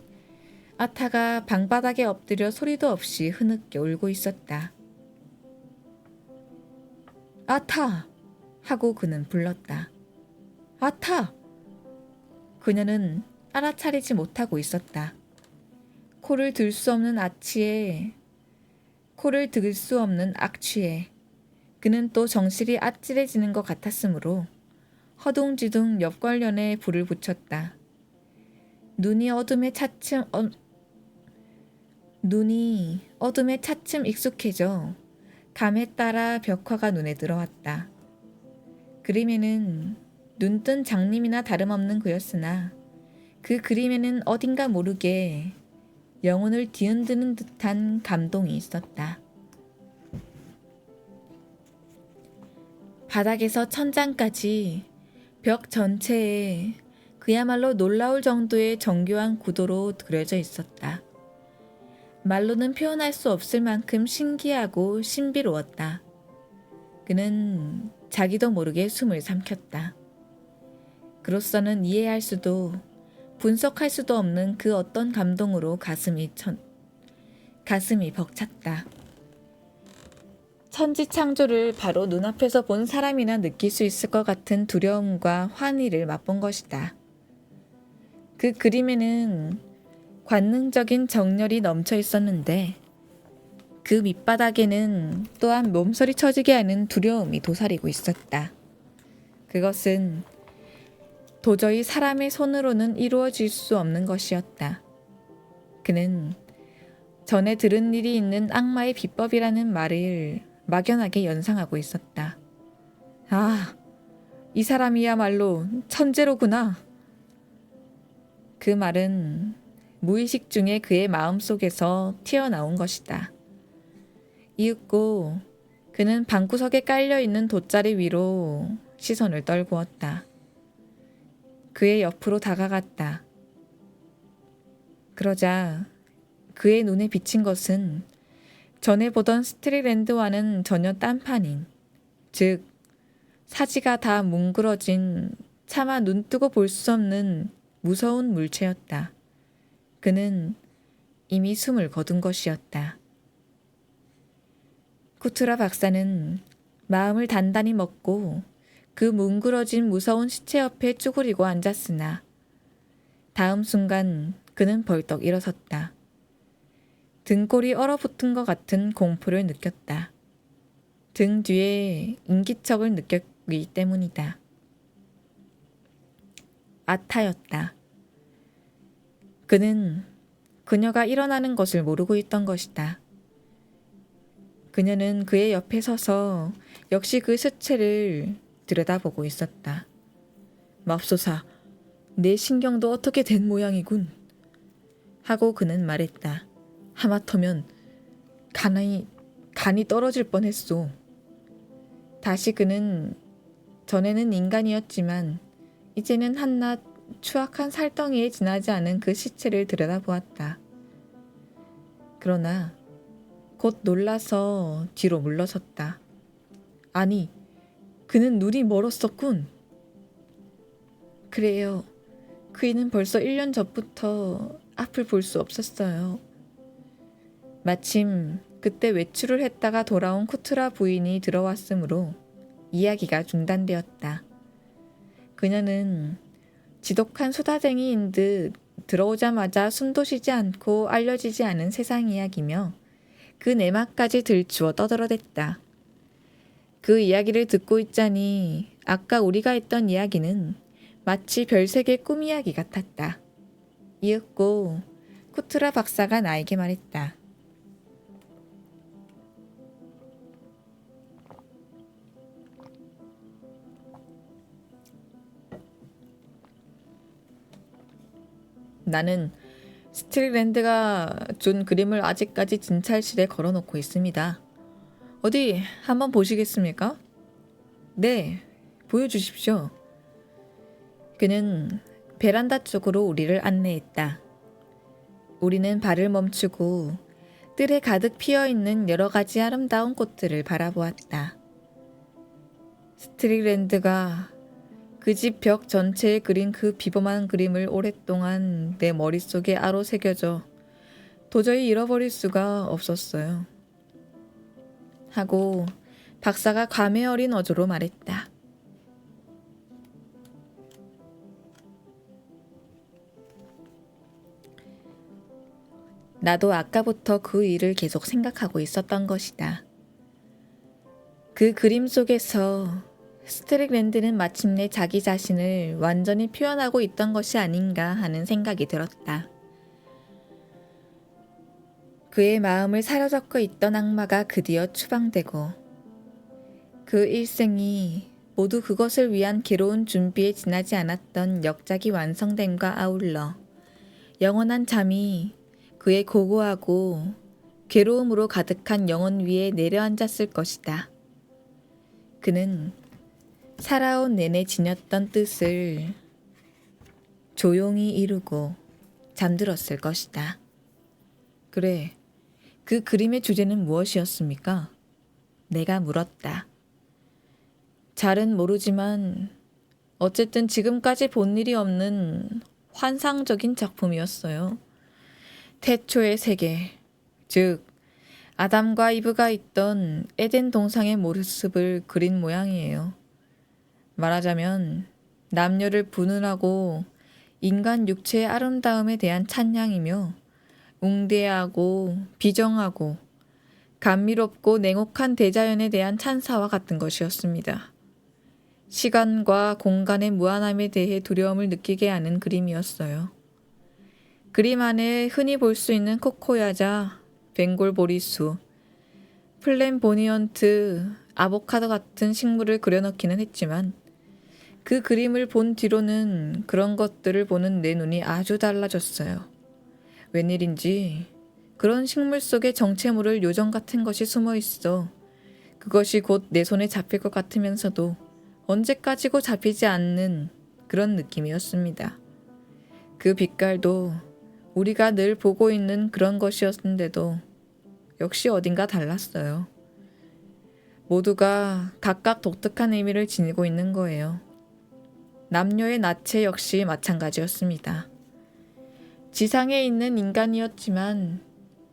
아타가 방바닥에 엎드려 소리도 없이 흐느껴 울고 있었다. 아타! 하고 그는 불렀다. 아타! 그녀는 알아차리지 못하고 있었다. 코를 들 수 없는 악취에 그는 또 정신이 아찔해지는 것 같았으므로 허둥지둥 옆 관련에 불을 붙였다. 눈이 어둠에 차츰 익숙해져 감에 따라 벽화가 눈에 들어왔다. 그림에는 눈뜬 장님이나 다름없는 그였으나 그 그림에는 어딘가 모르게 영혼을 뒤흔드는 듯한 감동이 있었다. 바닥에서 천장까지 벽 전체에 그야말로 놀라울 정도의 정교한 구도로 그려져 있었다. 말로는 표현할 수 없을 만큼 신기하고 신비로웠다. 그는 자기도 모르게 숨을 삼켰다. 그로서는 이해할 수도 분석할 수도 없는 그 어떤 감동으로 가슴이 벅찼다. 천지창조를 바로 눈앞에서 본 사람이나 느낄 수 있을 것 같은 두려움과 환희를 맛본 것이다. 그 그림에는 관능적인 정열이 넘쳐 있었는데 그 밑바닥에는 또한 몸서리 쳐지게 하는 두려움이 도사리고 있었다. 그것은 도저히 사람의 손으로는 이루어질 수 없는 것이었다. 그는 전에 들은 일이 있는 악마의 비법이라는 말을 막연하게 연상하고 있었다. 아, 이 사람이야말로 천재로구나. 그 말은 무의식 중에 그의 마음속에서 튀어나온 것이다. 이윽고 그는 방구석에 깔려있는 돗자리 위로 시선을 떨구었다. 그의 옆으로 다가갔다. 그러자 그의 눈에 비친 것은 전에 보던 스트릭랜드와는 전혀 딴판인, 즉 사지가 다 뭉그러진 차마 눈뜨고 볼 수 없는 무서운 물체였다. 그는 이미 숨을 거둔 것이었다. 쿠투라 박사는 마음을 단단히 먹고 그 뭉그러진 무서운 시체 옆에 쭈그리고 앉았으나 다음 순간 그는 벌떡 일어섰다. 등골이 얼어붙은 것 같은 공포를 느꼈다. 등 뒤에 인기척을 느꼈기 때문이다. 아타였다. 그는 그녀가 일어나는 것을 모르고 있던 것이다. 그녀는 그의 옆에 서서 역시 그 시체를 들여다보고 있었다. 맙소사, 내 신경도 어떻게 된 모양이군. 하고 그는 말했다. 하마터면 간이 떨어질 뻔했소. 다시 그는 전에는 인간이었지만 이제는 한낱 추악한 살덩이에 지나지 않은 그 시체를 들여다보았다. 그러나 곧 놀라서 뒤로 물러섰다. 아니, 그는 눈이 멀었었군. 그래요. 그이는 벌써 1년 전부터 앞을 볼 수 없었어요. 마침 그때 외출을 했다가 돌아온 쿠트라 부인이 들어왔으므로 이야기가 중단되었다. 그녀는 지독한 수다쟁이인 듯 들어오자마자 숨도 쉬지 않고 알려지지 않은 세상 이야기며 그 내막까지 들추어 떠들어댔다. 그 이야기를 듣고 있자니 아까 우리가 했던 이야기는 마치 별세계 꿈 이야기 같았다. 이윽고 쿠트라 박사가 나에게 말했다. 나는 스트릭랜드가 준 그림을 아직까지 진찰실에 걸어놓고 있습니다. 어디 한번 보시겠습니까? 네, 보여주십시오. 그는 베란다 쪽으로 우리를 안내했다. 우리는 발을 멈추고 뜰에 가득 피어있는 여러 가지 아름다운 꽃들을 바라보았다. 스트릭랜드가 그 집 벽 전체에 그린 그 비범한 그림을 오랫동안 내 머릿속에 아로 새겨져 도저히 잃어버릴 수가 없었어요. 하고 박사가 감회 어린 어조로 말했다. 나도 아까부터 그 일을 계속 생각하고 있었던 것이다. 그 그림 속에서 스트릭랜드는 마침내 자기 자신을 완전히 표현하고 있던 것이 아닌가 하는 생각이 들었다. 그의 마음을 사로잡고 있던 악마가 드디어 추방되고 그 일생이 모두 그것을 위한 괴로운 준비에 지나지 않았던 역작이 완성됨과 아울러 영원한 잠이 그의 고고하고 괴로움으로 가득한 영혼 위에 내려앉았을 것이다. 그는 살아온 내내 지녔던 뜻을 조용히 이루고 잠들었을 것이다. 그래, 그 그림의 주제는 무엇이었습니까? 내가 물었다. 잘은 모르지만 어쨌든 지금까지 본 일이 없는 환상적인 작품이었어요. 태초의 세계, 즉 아담과 이브가 있던 에덴 동상의 모습을 그린 모양이에요. 말하자면 남녀를 분운하고 인간 육체의 아름다움에 대한 찬양이며 웅대하고 비정하고 감미롭고 냉혹한 대자연에 대한 찬사와 같은 것이었습니다. 시간과 공간의 무한함에 대해 두려움을 느끼게 하는 그림이었어요. 그림 안에 흔히 볼 수 있는 코코야자, 벵골 보리수, 플랜보니언트, 아보카도 같은 식물을 그려넣기는 했지만 그 그림을 본 뒤로는 그런 것들을 보는 내 눈이 아주 달라졌어요. 웬일인지 그런 식물 속에 정체모를 요정 같은 것이 숨어 있어 그것이 곧 내 손에 잡힐 것 같으면서도 언제까지고 잡히지 않는 그런 느낌이었습니다. 그 빛깔도 우리가 늘 보고 있는 그런 것이었는데도 역시 어딘가 달랐어요. 모두가 각각 독특한 의미를 지니고 있는 거예요. 남녀의 나체 역시 마찬가지였습니다. 지상에 있는 인간이었지만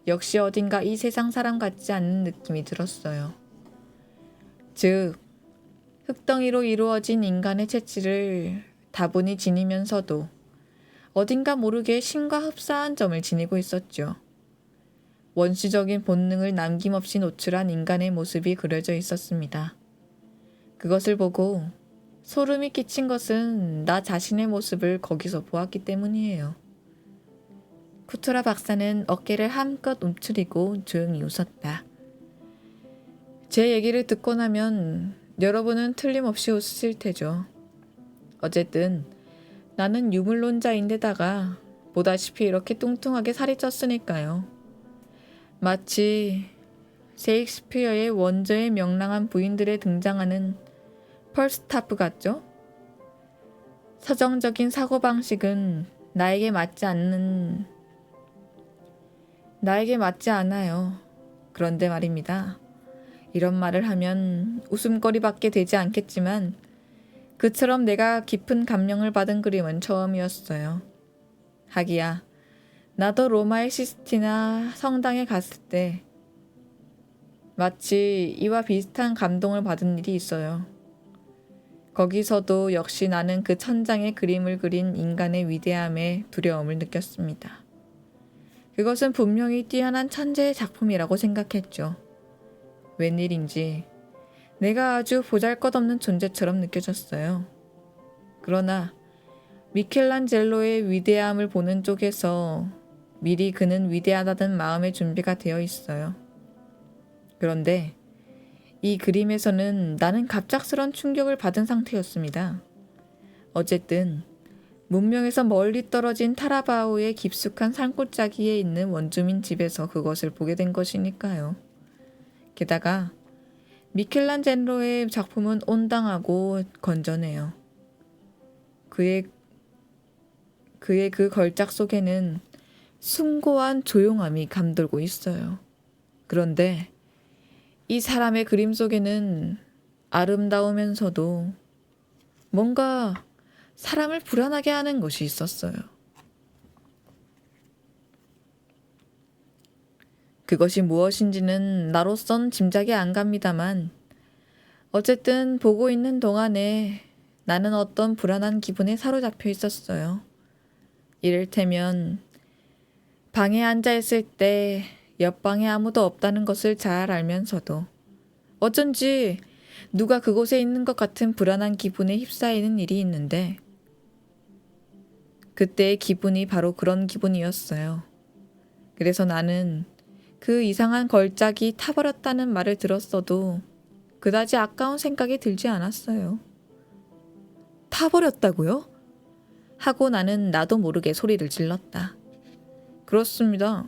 역시 어딘가 이 세상 사람 같지 않은 느낌이 들었어요. 즉, 흙덩이로 이루어진 인간의 체질을 다분히 지니면서도 어딘가 모르게 신과 흡사한 점을 지니고 있었죠. 원시적인 본능을 남김없이 노출한 인간의 모습이 그려져 있었습니다. 그것을 보고 소름이 끼친 것은 나 자신의 모습을 거기서 보았기 때문이에요. 쿠투라 박사는 어깨를 한껏 움츠리고 조용히 웃었다. 제 얘기를 듣고 나면 여러분은 틀림없이 웃으실 테죠. 어쨌든 나는 유물론자인데다가 보다시피 이렇게 뚱뚱하게 살이 쪘으니까요. 마치 셰익스피어의 원저의 명랑한 부인들에 등장하는 펄스타프 같죠? 서정적인 사고방식은 나에게 맞지 않아요. 그런데 말입니다. 이런 말을 하면 웃음거리밖에 되지 않겠지만 그처럼 내가 깊은 감명을 받은 그림은 처음이었어요. 하기야 나도 로마의 시스티나 성당에 갔을 때 마치 이와 비슷한 감동을 받은 일이 있어요. 거기서도 역시 나는 그 천장에 그림을 그린 인간의 위대함에 두려움을 느꼈습니다. 그것은 분명히 뛰어난 천재의 작품이라고 생각했죠. 웬일인지 내가 아주 보잘것없는 존재처럼 느껴졌어요. 그러나 미켈란젤로의 위대함을 보는 쪽에서 미리 그는 위대하다는 마음의 준비가 되어 있어요. 그런데 이 그림에서는 나는 갑작스런 충격을 받은 상태였습니다. 어쨌든 문명에서 멀리 떨어진 타라바오의 깊숙한 산골짜기에 있는 원주민 집에서 그것을 보게 된 것이니까요. 게다가 미켈란젤로의 작품은 온당하고 건전해요. 그의 그 걸작 속에는 숭고한 조용함이 감돌고 있어요. 그런데 이 사람의 그림 속에는 아름다우면서도 뭔가 사람을 불안하게 하는 것이 있었어요. 그것이 무엇인지는 나로선 짐작이 안 갑니다만 어쨌든 보고 있는 동안에 나는 어떤 불안한 기분에 사로잡혀 있었어요. 이를테면 방에 앉아 있을 때 옆방에 아무도 없다는 것을 잘 알면서도 어쩐지 누가 그곳에 있는 것 같은 불안한 기분에 휩싸이는 일이 있는데 그때의 기분이 바로 그런 기분이었어요. 그래서 나는 그 이상한 걸작이 타버렸다는 말을 들었어도 그다지 아까운 생각이 들지 않았어요. 타버렸다고요? 하고 나는 나도 모르게 소리를 질렀다. 그렇습니다.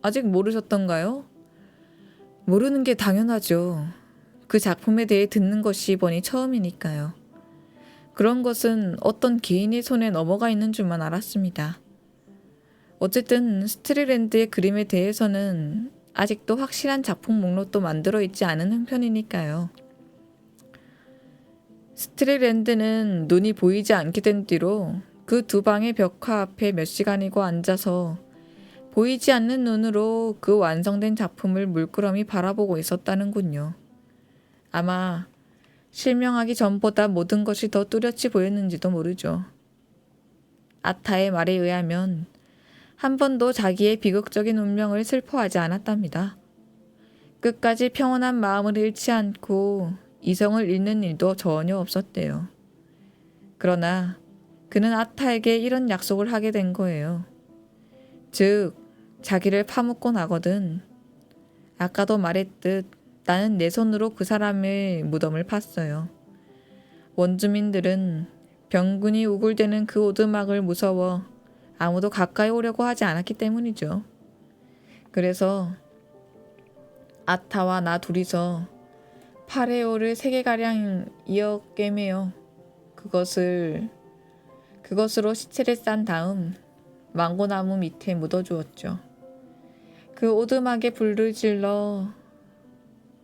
아직 모르셨던가요? 모르는 게 당연하죠. 그 작품에 대해 듣는 것이 이번이 처음이니까요. 그런 것은 어떤 개인의 손에 넘어가 있는 줄만 알았습니다. 어쨌든 스트리랜드의 그림에 대해서는 아직도 확실한 작품 목록도 만들어 있지 않은 형편이니까요. 스트리랜드는 눈이 보이지 않게 된 뒤로 그 두 방의 벽화 앞에 몇 시간이고 앉아서 보이지 않는 눈으로 그 완성된 작품을 물끄러미 바라보고 있었다는군요. 아마 실명하기 전보다 모든 것이 더 뚜렷이 보였는지도 모르죠. 아타의 말에 의하면 한 번도 자기의 비극적인 운명을 슬퍼하지 않았답니다. 끝까지 평온한 마음을 잃지 않고 이성을 잃는 일도 전혀 없었대요. 그러나 그는 아타에게 이런 약속을 하게 된 거예요. 즉, 자기를 파묻고 나거든. 아까도 말했듯 나는 내 손으로 그 사람의 무덤을 팠어요. 원주민들은 병군이 우글대는 그 오두막을 무서워 아무도 가까이 오려고 하지 않았기 때문이죠. 그래서 아타와 나 둘이서 파레오를 3개가량 이어 꿰매어 그것으로 시체를 싼 다음 망고나무 밑에 묻어주었죠. 그 오두막에 불을 질러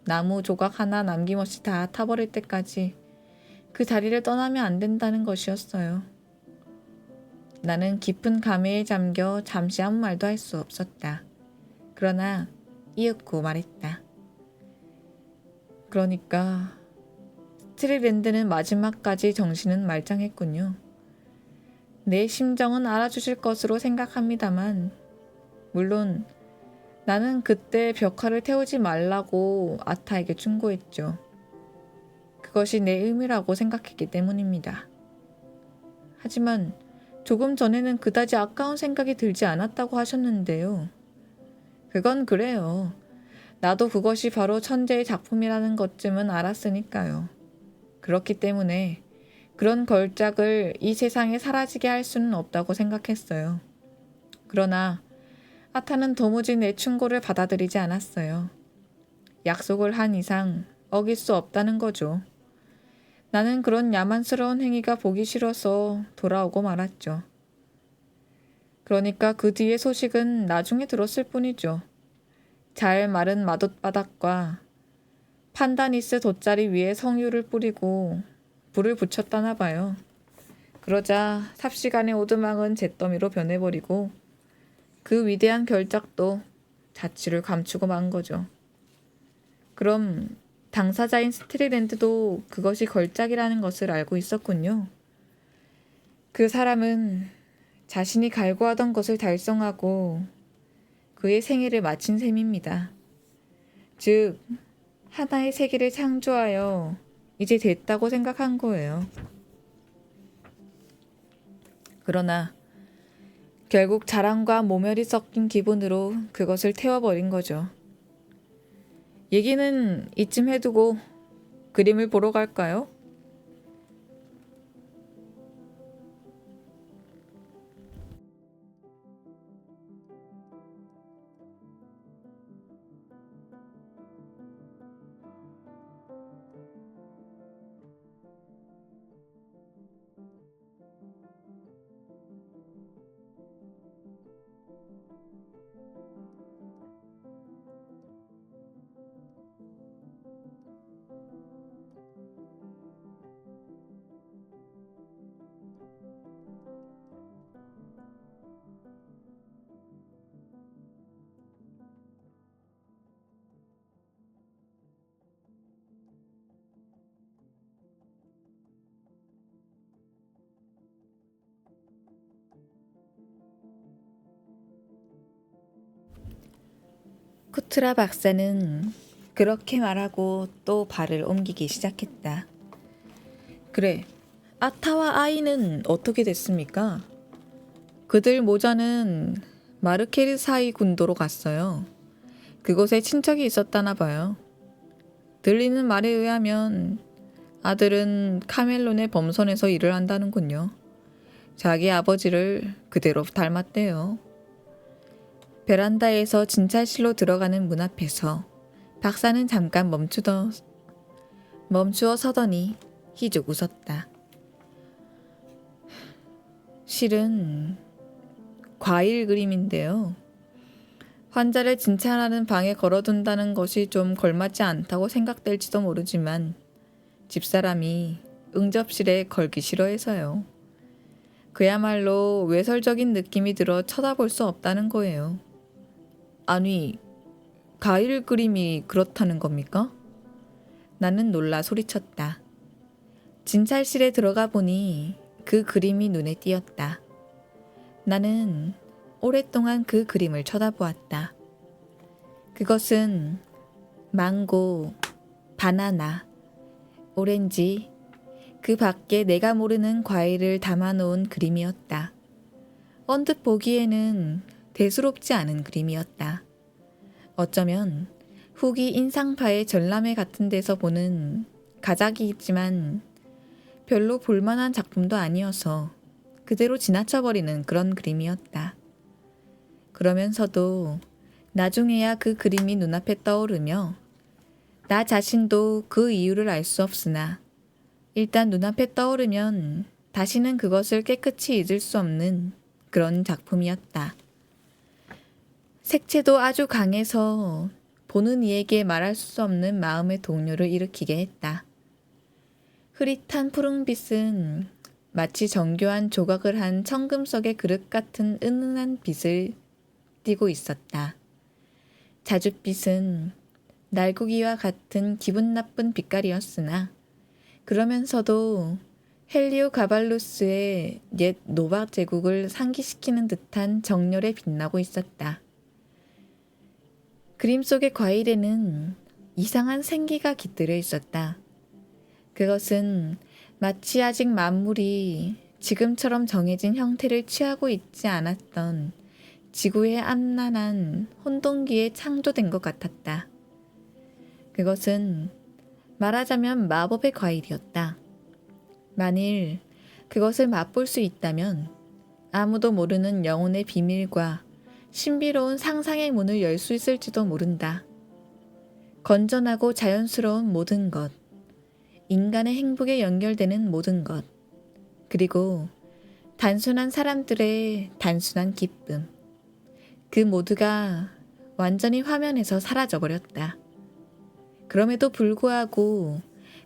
나무 조각 하나 남김없이 다 타버릴 때까지 그 자리를 떠나면 안 된다는 것이었어요. 나는 깊은 감회에 잠겨 잠시 아무 말도 할 수 없었다. 그러나 이윽고 말했다. 그러니까 스트리랜드는 마지막까지 정신은 말짱했군요. 내 심정은 알아주실 것으로 생각합니다만 물론 나는 그때 벽화를 태우지 말라고 아타에게 충고했죠. 그것이 내 의무라고 생각했기 때문입니다. 하지만 조금 전에는 그다지 아까운 생각이 들지 않았다고 하셨는데요. 그건 그래요. 나도 그것이 바로 천재의 작품이라는 것쯤은 알았으니까요. 그렇기 때문에 그런 걸작을 이 세상에 사라지게 할 수는 없다고 생각했어요. 그러나 아타는 도무지 내 충고를 받아들이지 않았어요. 약속을 한 이상 어길 수 없다는 거죠. 나는 그런 야만스러운 행위가 보기 싫어서 돌아오고 말았죠. 그러니까 그 뒤의 소식은 나중에 들었을 뿐이죠. 잘 마른 마돛바닥과 판다니스 돗자리 위에 성유를 뿌리고 불을 붙였다나 봐요. 그러자 삽시간에 오두막은 잿더미로 변해버리고 그 위대한 결작도 자취를 감추고 만 거죠. 그럼 당사자인 스트리랜드도 그것이 걸작이라는 것을 알고 있었군요. 그 사람은 자신이 갈구하던 것을 달성하고 그의 생애를 마친 셈입니다. 즉, 하나의 세계를 창조하여 이제 됐다고 생각한 거예요. 그러나 결국 자랑과 모멸이 섞인 기분으로 그것을 태워버린 거죠. 얘기는 이쯤 해두고 그림을 보러 갈까요? 쿠트라 박사는 그렇게 말하고 또 발을 옮기기 시작했다. 그래, 아타와 아이는 어떻게 됐습니까? 그들 모자는 마르케르사이 군도로 갔어요. 그곳에 친척이 있었다나 봐요. 들리는 말에 의하면 아들은 카멜론의 범선에서 일을 한다는군요. 자기 아버지를 그대로 닮았대요. 베란다에서 진찰실로 들어가는 문 앞에서 박사는 잠깐 멈추어 서더니 희죽 웃었다. 실은 과일 그림인데요. 환자를 진찰하는 방에 걸어둔다는 것이 좀 걸맞지 않다고 생각될지도 모르지만 집사람이 응접실에 걸기 싫어해서요. 그야말로 외설적인 느낌이 들어 쳐다볼 수 없다는 거예요. 아니, 가일 그림이 그렇다는 겁니까? 나는 놀라 소리쳤다. 진찰실에 들어가 보니 그 그림이 눈에 띄었다. 나는 오랫동안 그 그림을 쳐다보았다. 그것은 망고, 바나나, 오렌지, 그 밖에 내가 모르는 과일을 담아놓은 그림이었다. 언뜻 보기에는 대수롭지 않은 그림이었다. 어쩌면 후기 인상파의 전람회 같은 데서 보는 가작이지만 별로 볼만한 작품도 아니어서 그대로 지나쳐버리는 그런 그림이었다. 그러면서도 나중에야 그 그림이 눈앞에 떠오르며 나 자신도 그 이유를 알 수 없으나 일단 눈앞에 떠오르면 다시는 그것을 깨끗이 잊을 수 없는 그런 작품이었다. 색채도 아주 강해서 보는 이에게 말할 수 없는 마음의 동요를 일으키게 했다. 흐릿한 푸른빛은 마치 정교한 조각을 한 청금석의 그릇 같은 은은한 빛을 띠고 있었다. 자줏빛은 날고기와 같은 기분 나쁜 빛깔이었으나 그러면서도 헬리오가발루스의 옛 노바 제국을 상기시키는 듯한 정열에 빛나고 있었다. 그림 속의 과일에는 이상한 생기가 깃들여 있었다. 그것은 마치 아직 만물이 지금처럼 정해진 형태를 취하고 있지 않았던 지구의 암란한 혼동기에 창조된 것 같았다. 그것은 말하자면 마법의 과일이었다. 만일 그것을 맛볼 수 있다면 아무도 모르는 영혼의 비밀과 신비로운 상상의 문을 열 수 있을지도 모른다. 건전하고 자연스러운 모든 것, 인간의 행복에 연결되는 모든 것, 그리고 단순한 사람들의 단순한 기쁨, 그 모두가 완전히 화면에서 사라져버렸다. 그럼에도 불구하고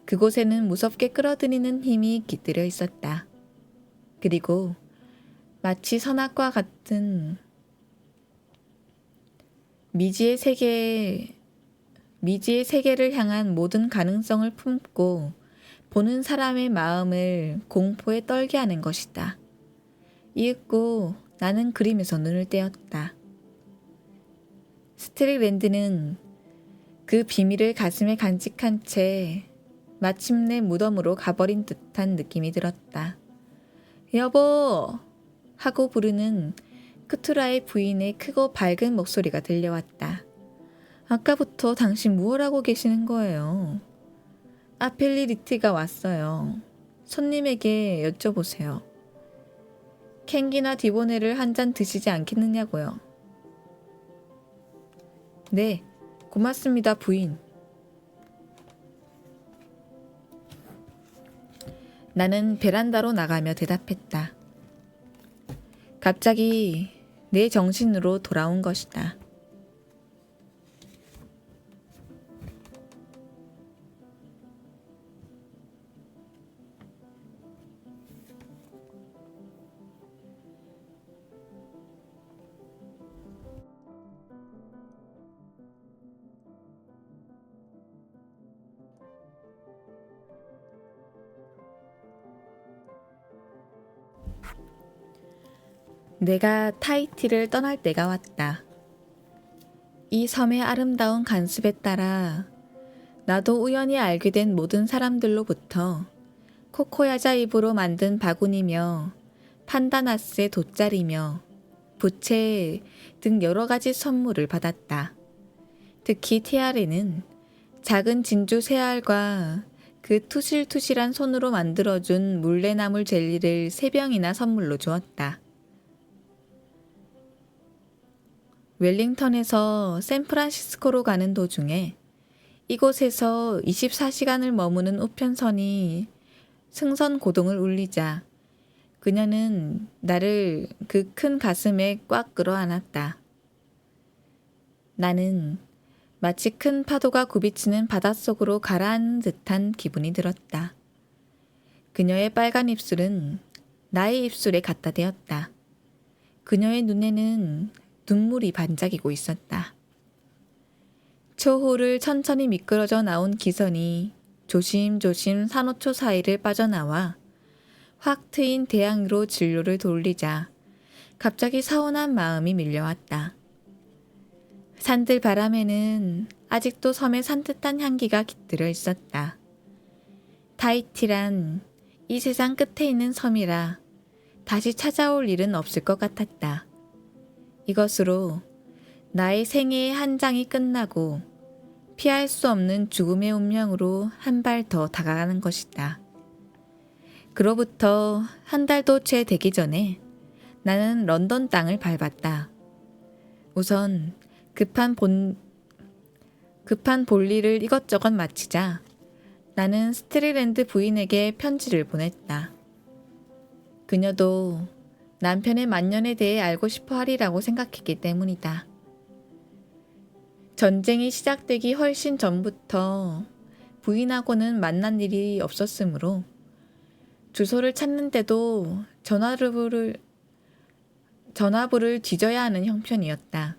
그곳에는 무섭게 끌어들이는 힘이 깃들여 있었다. 그리고 마치 선악과 같은 미지의 세계를 향한 모든 가능성을 품고 보는 사람의 마음을 공포에 떨게 하는 것이다. 이윽고 나는 그림에서 눈을 떼었다. 스트릭랜드는 그 비밀을 가슴에 간직한 채 마침내 무덤으로 가버린 듯한 느낌이 들었다. 여보! 하고 부르는 크투라의 부인의 크고 밝은 목소리가 들려왔다. 아까부터 당신 무얼 하고 계시는 거예요? 아펠리 리티가 왔어요. 손님에게 여쭤보세요. 캔기나 디보네를 한 잔 드시지 않겠느냐고요. 네, 고맙습니다, 부인. 나는 베란다로 나가며 대답했다. 갑자기 내 정신으로 돌아온 것이다. 내가 타히티를 떠날 때가 왔다. 이 섬의 아름다운 간습에 따라 나도 우연히 알게 된 모든 사람들로부터 코코야자 잎으로 만든 바구니며 판다나스의 돗자리며 부채 등 여러 가지 선물을 받았다. 특히 티아레는 작은 진주 새알과 그 투실투실한 손으로 만들어준 물레나물 젤리를 3병이나 선물로 주었다. 웰링턴에서 샌프란시스코로 가는 도중에 이곳에서 24시간을 머무는 우편선이 승선 고동을 울리자 그녀는 나를 그 큰 가슴에 꽉 끌어안았다. 나는 마치 큰 파도가 굽이치는 바닷속으로 가라앉는 듯한 기분이 들었다. 그녀의 빨간 입술은 나의 입술에 갖다 대었다. 그녀의 눈에는 눈물이 반짝이고 있었다. 초호를 천천히 미끄러져 나온 기선이 조심조심 산호초 사이를 빠져나와 확 트인 대양으로 진로를 돌리자 갑자기 서운한 마음이 밀려왔다. 산들 바람에는 아직도 섬의 산뜻한 향기가 깃들어 있었다. 타히티란 이 세상 끝에 있는 섬이라 다시 찾아올 일은 없을 것 같았다. 이것으로 나의 생애의 한 장이 끝나고 피할 수 없는 죽음의 운명으로 한 발 더 다가가는 것이다. 그로부터 한 달도 채 되기 전에 나는 런던 땅을 밟았다. 우선 급한 볼일을 이것저것 마치자 나는 스트리랜드 부인에게 편지를 보냈다. 그녀도 남편의 만년에 대해 알고 싶어 하리라고 생각했기 때문이다. 전쟁이 시작되기 훨씬 전부터 부인하고는 만난 일이 없었으므로 주소를 찾는데도 전화부를 뒤져야 하는 형편이었다.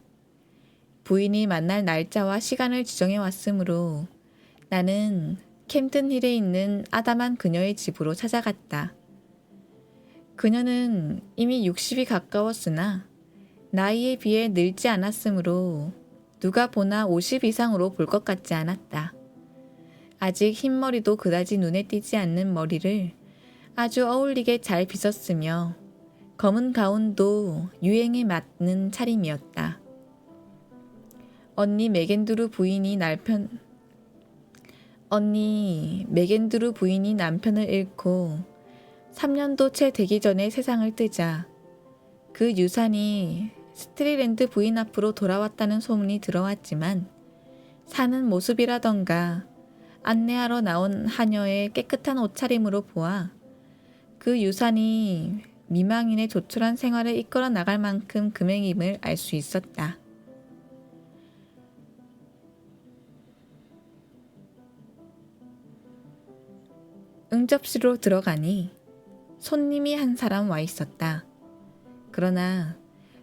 부인이 만날 날짜와 시간을 지정해 왔으므로 나는 캠든힐에 있는 아담한 그녀의 집으로 찾아갔다. 그녀는 이미 60이 가까웠으나 나이에 비해 늙지 않았으므로 누가 보나 50 이상으로 볼 것 같지 않았다. 아직 흰머리도 그다지 눈에 띄지 않는 머리를 아주 어울리게 잘 빗었으며 검은 가운도 유행에 맞는 차림이었다. 언니 맥앤드루 부인이 남편을 잃고 3년도 채 되기 전에 세상을 뜨자 그 유산이 스트리랜드 부인 앞으로 돌아왔다는 소문이 들어왔지만 사는 모습이라던가 안내하러 나온 하녀의 깨끗한 옷차림으로 보아 그 유산이 미망인의 조촐한 생활을 이끌어 나갈 만큼 금행임을 알 수 있었다. 응접실로 들어가니 손님이 한 사람 와 있었다. 그러나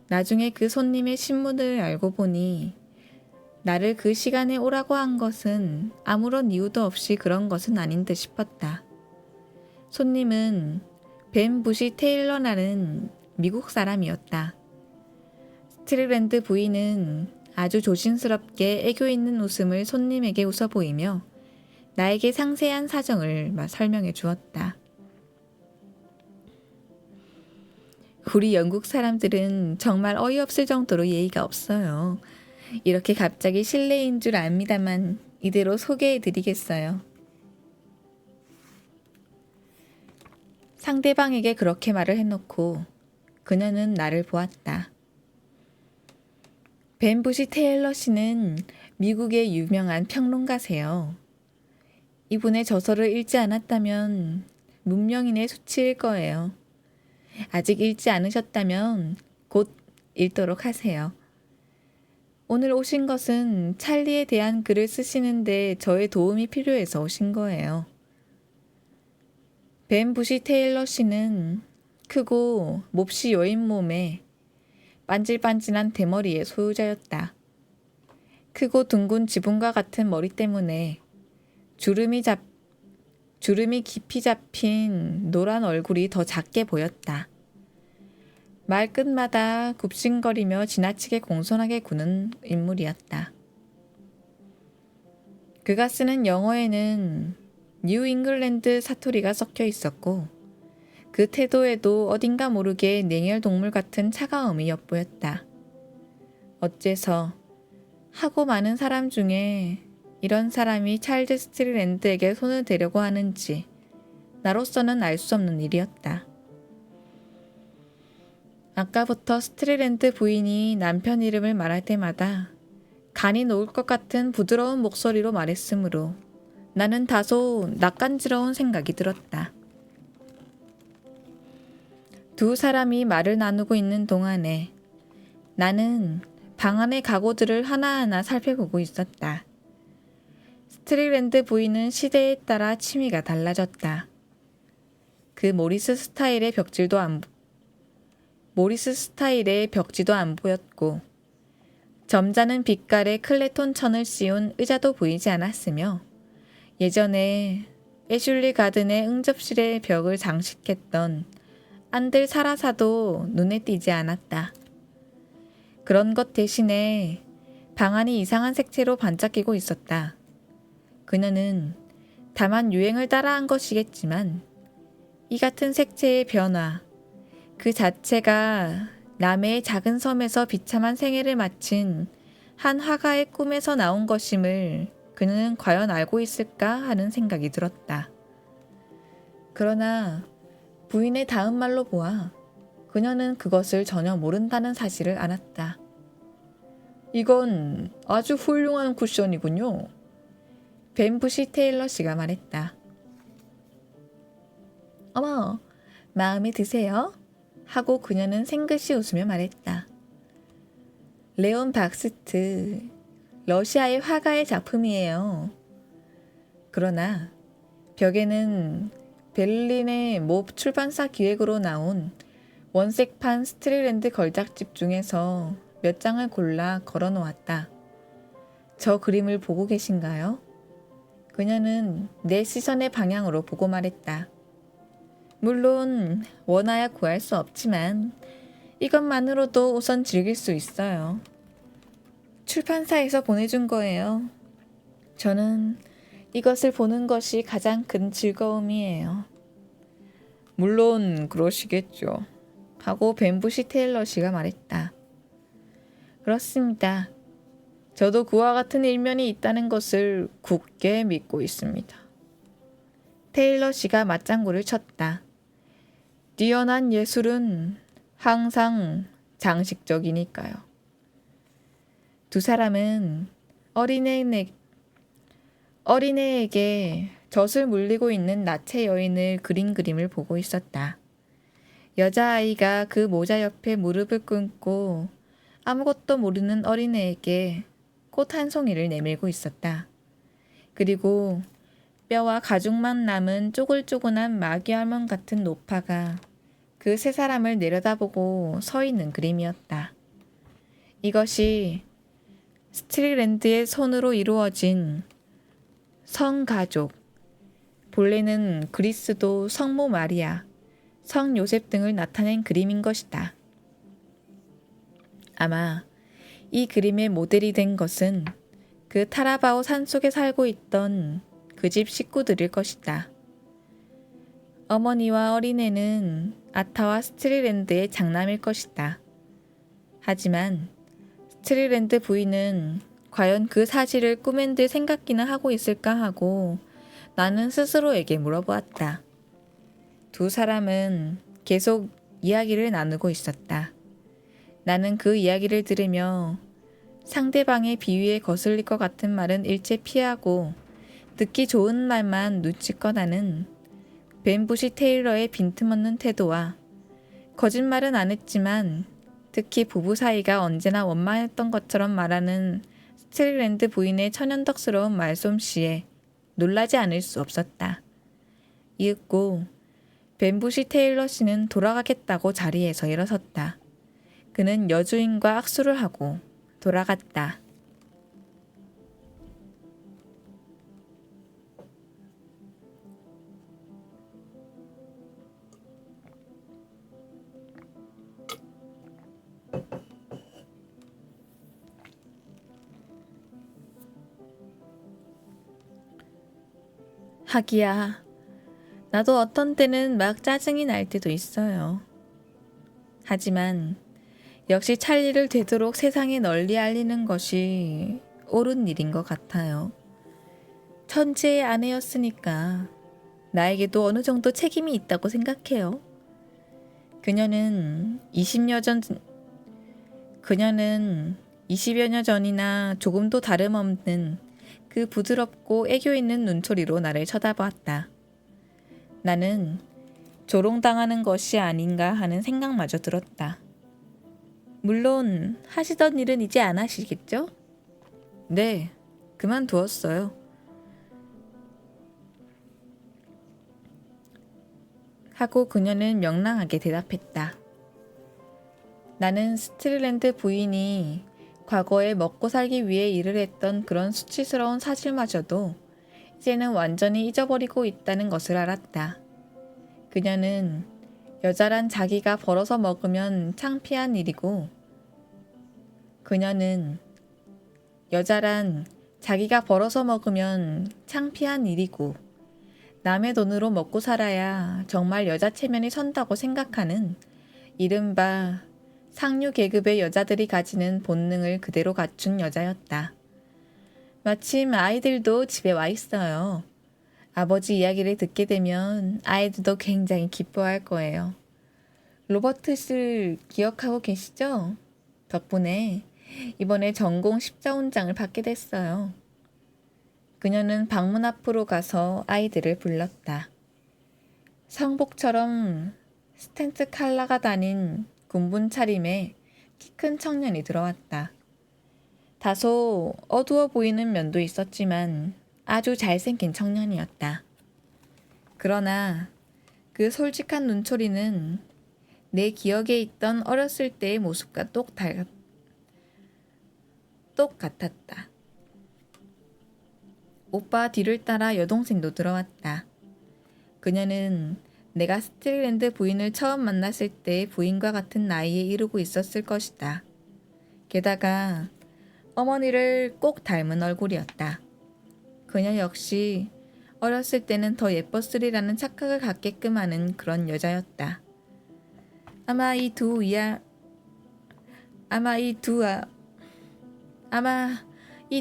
나중에 그 손님의 신문을 알고 보니 나를 그 시간에 오라고 한 것은 아무런 이유도 없이 그런 것은 아닌 듯 싶었다. 손님은 벤 부시 테일러라는 미국 사람이었다. 스트리랜드 부인은 아주 조심스럽게 애교 있는 웃음을 손님에게 웃어 보이며 나에게 상세한 사정을 설명해 주었다. 우리 영국 사람들은 정말 어이없을 정도로 예의가 없어요. 이렇게 갑자기 실례인 줄 압니다만 이대로 소개해 드리겠어요. 상대방에게 그렇게 말을 해놓고 그녀는 나를 보았다. 벤 부시 테일러 씨는 미국의 유명한 평론가세요. 이분의 저서를 읽지 않았다면 문명인의 수치일 거예요. 아직 읽지 않으셨다면 곧 읽도록 하세요. 오늘 오신 것은 찰리에 대한 글을 쓰시는데 저의 도움이 필요해서 오신 거예요. 벤 부시 테일러 씨는 크고 몹시 여인 몸에 반질반질한 대머리의 소유자였다. 크고 둥근 지붕과 같은 머리 때문에 주름이 깊이 잡힌 노란 얼굴이 더 작게 보였다. 말끝마다 굽신거리며 지나치게 공손하게 구는 인물이었다. 그가 쓰는 영어에는 뉴 잉글랜드 사투리가 섞여 있었고 그 태도에도 어딘가 모르게 냉혈 동물 같은 차가움이 엿보였다. 어째서 하고 많은 사람 중에 이런 사람이 찰드 스트리랜드에게 손을 대려고 하는지 나로서는 알 수 없는 일이었다. 아까부터 스트리랜드 부인이 남편 이름을 말할 때마다 간이 놓을 것 같은 부드러운 목소리로 말했으므로 나는 다소 낯간지러운 생각이 들었다. 두 사람이 말을 나누고 있는 동안에 나는 방 안의 가구들을 하나하나 살펴보고 있었다. 스트리랜드 부인은 시대에 따라 취미가 달라졌다. 모리스 스타일의 벽지도 안 보였고 점잖은 빛깔의 클레톤 천을 씌운 의자도 보이지 않았으며 예전에 애슐리 가든의 응접실의 벽을 장식했던 안들 사라사도 눈에 띄지 않았다. 그런 것 대신에 방안이 이상한 색채로 반짝이고 있었다. 그녀는 다만 유행을 따라한 것이겠지만 이 같은 색채의 변화, 그 자체가 남해의 작은 섬에서 비참한 생애를 마친 한 화가의 꿈에서 나온 것임을 그는 과연 알고 있을까 하는 생각이 들었다. 그러나 부인의 다음 말로 보아 그녀는 그것을 전혀 모른다는 사실을 알았다. 이건 아주 훌륭한 쿠션이군요. 벤부시 테일러 씨가 말했다. 어머, 마음에 드세요? 하고 그녀는 생긋이 웃으며 말했다. 레온 박스트, 러시아의 화가의 작품이에요. 그러나 벽에는 베를린의 모 출판사 기획으로 나온 원색판 스트리랜드 걸작집 중에서 몇 장을 골라 걸어 놓았다. 저 그림을 보고 계신가요? 그녀는 내 시선의 방향으로 보고 말했다. 물론 원하야 구할 수 없지만 이것만으로도 우선 즐길 수 있어요. 출판사에서 보내준 거예요. 저는 이것을 보는 것이 가장 큰 즐거움이에요. 물론 그러시겠죠. 하고 벤부시 테일러 씨가 말했다. 그렇습니다. 저도 그와 같은 일면이 있다는 것을 굳게 믿고 있습니다. 테일러 씨가 맞장구를 쳤다. 뛰어난 예술은 항상 장식적이니까요. 두 사람은 어린애에게 젖을 물리고 있는 나체 여인을 그린 그림을 보고 있었다. 여자아이가 그 모자 옆에 무릎을 꿇고 아무것도 모르는 어린애에게 꽃 한 송이를 내밀고 있었다. 그리고 뼈와 가죽만 남은 쪼글쪼글한 마귀 할멈 같은 노파가 그 세 사람을 내려다보고 서 있는 그림이었다. 이것이 스트리랜드의 손으로 이루어진 성가족, 본래는 그리스도 성모 마리아, 성 요셉 등을 나타낸 그림인 것이다. 아마 이 그림의 모델이 된 것은 그 타라바오 산속에 살고 있던 그 집 식구들일 것이다. 어머니와 어린애는 아타와 스트리랜드의 장남일 것이다. 하지만 스트리랜드 부인은 과연 그 사실을 꾸맨들 생각이나 하고 있을까 하고 나는 스스로에게 물어보았다. 두 사람은 계속 이야기를 나누고 있었다. 나는 그 이야기를 들으며 상대방의 비위에 거슬릴 것 같은 말은 일체 피하고 듣기 좋은 말만 눈치껏 하는 벤부시 테일러의 빈틈없는 태도와 거짓말은 안 했지만 특히 부부 사이가 언제나 원만했던 것처럼 말하는 스트리랜드 부인의 천연덕스러운 말솜씨에 놀라지 않을 수 없었다. 이윽고 벤부시 테일러 씨는 돌아가겠다고 자리에서 일어섰다. 그는 여주인과 악수를 하고 돌아갔다. 하기야, 나도 어떤 때는 막 짜증이 날 때도 있어요. 하지만 역시 찰리를 되도록 세상에 널리 알리는 것이 옳은 일인 것 같아요. 천재의 아내였으니까 나에게도 어느 정도 책임이 있다고 생각해요. 그녀는 20여 년 전이나 조금도 다름없는 그 부드럽고 애교 있는 눈초리로 나를 쳐다보았다. 나는 조롱당하는 것이 아닌가 하는 생각마저 들었다. 물론 하시던 일은 이제 안 하시겠죠? 네, 그만두었어요. 하고 그녀는 명랑하게 대답했다. 나는 스트릴랜드 부인이 과거에 먹고 살기 위해 일을 했던 그런 수치스러운 사실마저도 이제는 완전히 잊어버리고 있다는 것을 알았다. 그녀는 여자란 자기가 벌어서 먹으면 창피한 일이고 여자란 자기가 벌어서 먹으면 창피한 일이고 남의 돈으로 먹고 살아야 정말 여자 체면이 선다고 생각하는 이른바 상류 계급의 여자들이 가지는 본능을 그대로 갖춘 여자였다. 마침 아이들도 집에 와 있어요. 아버지 이야기를 듣게 되면 아이들도 굉장히 기뻐할 거예요. 로버트 씨를 기억하고 계시죠? 덕분에 이번에 전공 십자훈장을 받게 됐어요. 그녀는 방문 앞으로 가서 아이들을 불렀다. 성복처럼 스탠트 칼라가 다닌 군분 차림의 키 큰 청년이 들어왔다. 다소 어두워 보이는 면도 있었지만 아주 잘생긴 청년이었다. 그러나 그 솔직한 눈초리는 내 기억에 있던 어렸을 때의 모습과 똑같았다. 오빠 뒤를 따라 여동생도 들어왔다. 그녀는 내가 스트릴랜드 부인을 처음 만났을 때 부인과 같은 나이에 이르고 있었을 것이다. 게다가 어머니를 꼭 닮은 얼굴이었다. 그녀 역시 어렸을 때는 더 예뻤으리라는 착각을 갖게끔 하는 그런 여자였다. 아마 이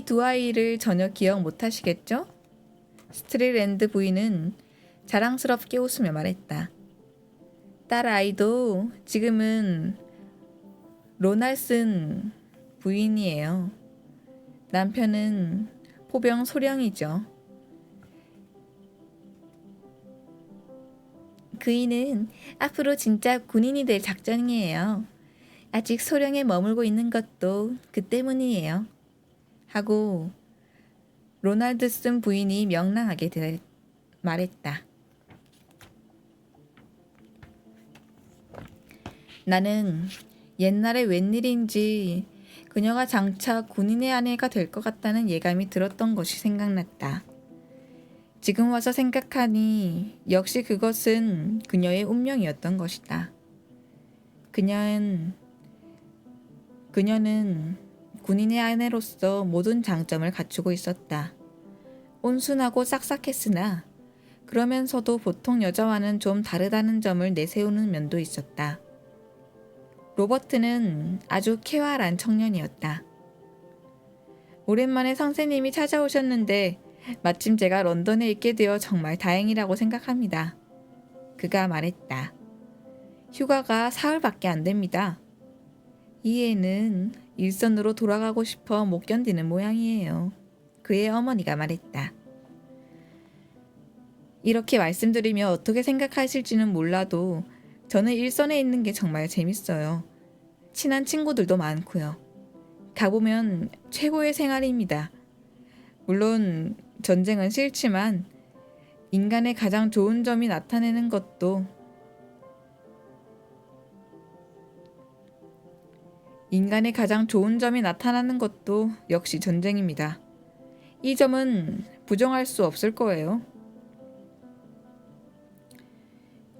두 아이를 전혀 기억 못하시겠죠? 스트릴랜드 부인은 자랑스럽게 웃으며 말했다. 딸 아이도 지금은 로날슨 부인이에요. 남편은 포병 소령이죠. 그이는 앞으로 진짜 군인이 될 작정이에요. 아직 소령에 머물고 있는 것도 그 때문이에요. 하고 로날드슨 부인이 명랑하게 말했다. 나는 옛날에 웬일인지 그녀가 장차 군인의 아내가 될 것 같다는 예감이 들었던 것이 생각났다. 지금 와서 생각하니 역시 그것은 그녀의 운명이었던 것이다. 그녀는 군인의 아내로서 모든 장점을 갖추고 있었다. 온순하고 싹싹했으나 그러면서도 보통 여자와는 좀 다르다는 점을 내세우는 면도 있었다. 로버트는 아주 쾌활한 청년이었다. 오랜만에 선생님이 찾아오셨는데 마침 제가 런던에 있게 되어 정말 다행이라고 생각합니다. 그가 말했다. 휴가가 사흘밖에 안 됩니다. 이 애는 일선으로 돌아가고 싶어 못 견디는 모양이에요. 그의 어머니가 말했다. 이렇게 말씀드리며 어떻게 생각하실지는 몰라도 저는 일선에 있는 게 정말 재밌어요. 친한 친구들도 많고요. 가보면 최고의 생활입니다. 물론 전쟁은 싫지만 인간의 가장 좋은 점이 나타나는 것도 역시 전쟁입니다. 이 점은 부정할 수 없을 거예요.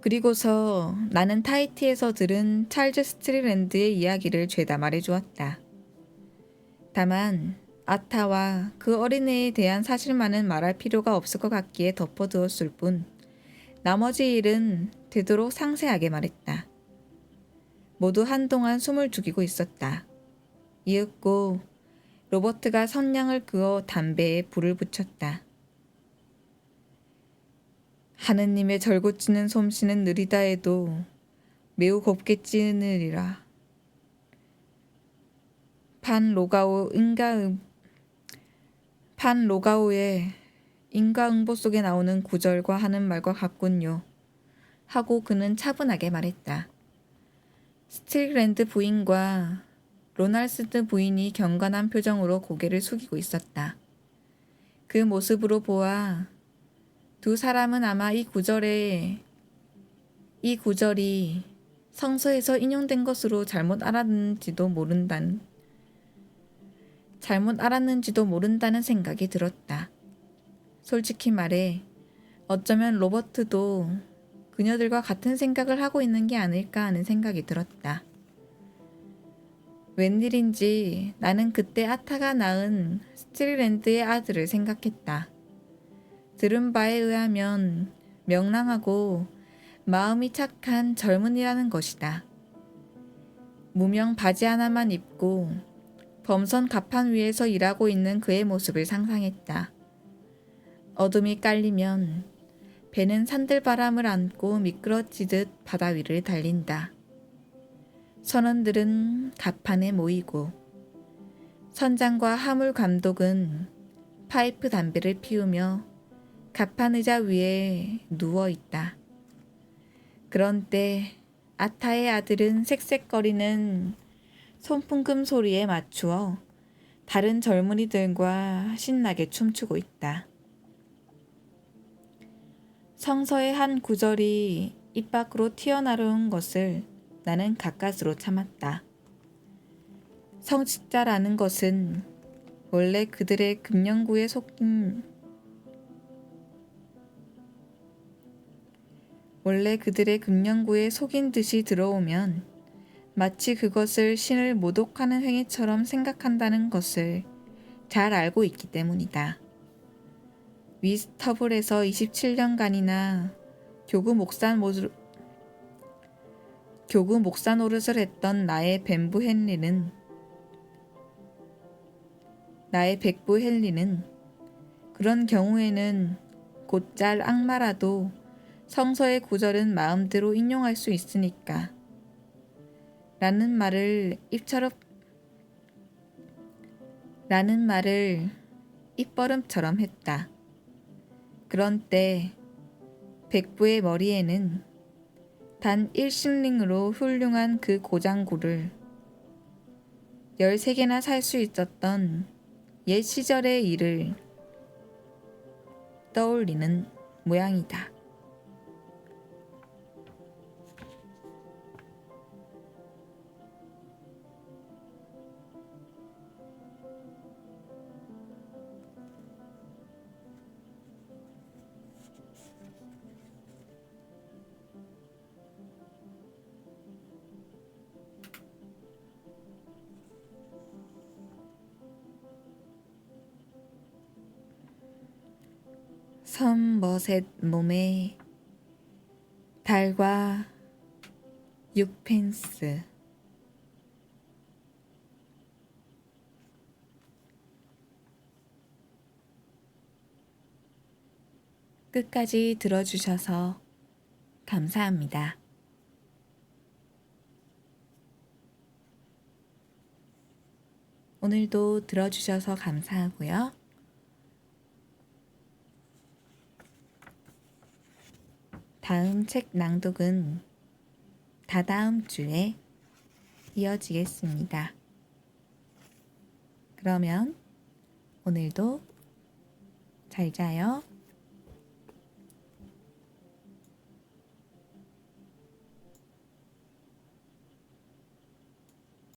그리고서 나는 타히티에서 들은 찰즈 스트릴랜드의 이야기를 죄다 말해주었다. 다만 아타와 그 어린애에 대한 사실만은 말할 필요가 없을 것 같기에 덮어두었을 뿐 나머지 일은 되도록 상세하게 말했다. 모두 한동안 숨을 죽이고 있었다. 이윽고 로버트가 선량을 그어 담배에 불을 붙였다. 하느님의 절구치는 솜씨는 느리다 해도 매우 곱게 찌느리라. 판 로가오의 인과응보 속에 나오는 구절과 하는 말과 같군요. 하고 그는 차분하게 말했다. 스틸랜드 부인과 로날스드 부인이 경건한 표정으로 고개를 숙이고 있었다. 그 모습으로 보아 두 사람은 아마 이 구절에 이 구절이 성서에서 인용된 것으로 잘못 알았는지도 모른다는 생각이 들었다. 솔직히 말해 어쩌면 로버트도 그녀들과 같은 생각을 하고 있는 게 아닐까 하는 생각이 들었다. 웬일인지 나는 그때 아타가 낳은 스틸랜드의 아들을 생각했다. 들은 바에 의하면 명랑하고 마음이 착한 젊은이라는 것이다. 무명 바지 하나만 입고 범선 갑판 위에서 일하고 있는 그의 모습을 상상했다. 어둠이 깔리면 배는 산들바람을 안고 미끄러지듯 바다 위를 달린다. 선원들은 갑판에 모이고 선장과 하물 감독은 파이프 담배를 피우며 갑판 의자 위에 누워 있다. 그런 때 아타의 아들은 색색거리는 손풍금 소리에 맞추어 다른 젊은이들과 신나게 춤추고 있다. 성서의 한 구절이 입 밖으로 튀어나온 것을 나는 가까스로 참았다. 성직자라는 것은 원래 그들의 금령구에 속인 듯이 들어오면 마치 그것을 신을 모독하는 행위처럼 생각한다는 것을 잘 알고 있기 때문이다. 위스터블에서 27년간이나 교구 목사 노릇을 했던 나의 백부 헨리는 그런 경우에는 곧잘 악마라도 성서의 구절은 마음대로 인용할 수 있으니까 라는 말을 입버릇처럼 했다. 그런 때 백부의 머리에는 단 1실링으로 훌륭한 그 고장구를 13개나 살 수 있었던 옛 시절의 일을 떠올리는 모양이다. 섬머셋 몸에 달과 6펜스. 끝까지 들어주셔서 감사합니다. 오늘도 들어주셔서 감사하고요. 다음 책 낭독은 다다음 주에 이어지겠습니다. 그러면 오늘도 잘 자요.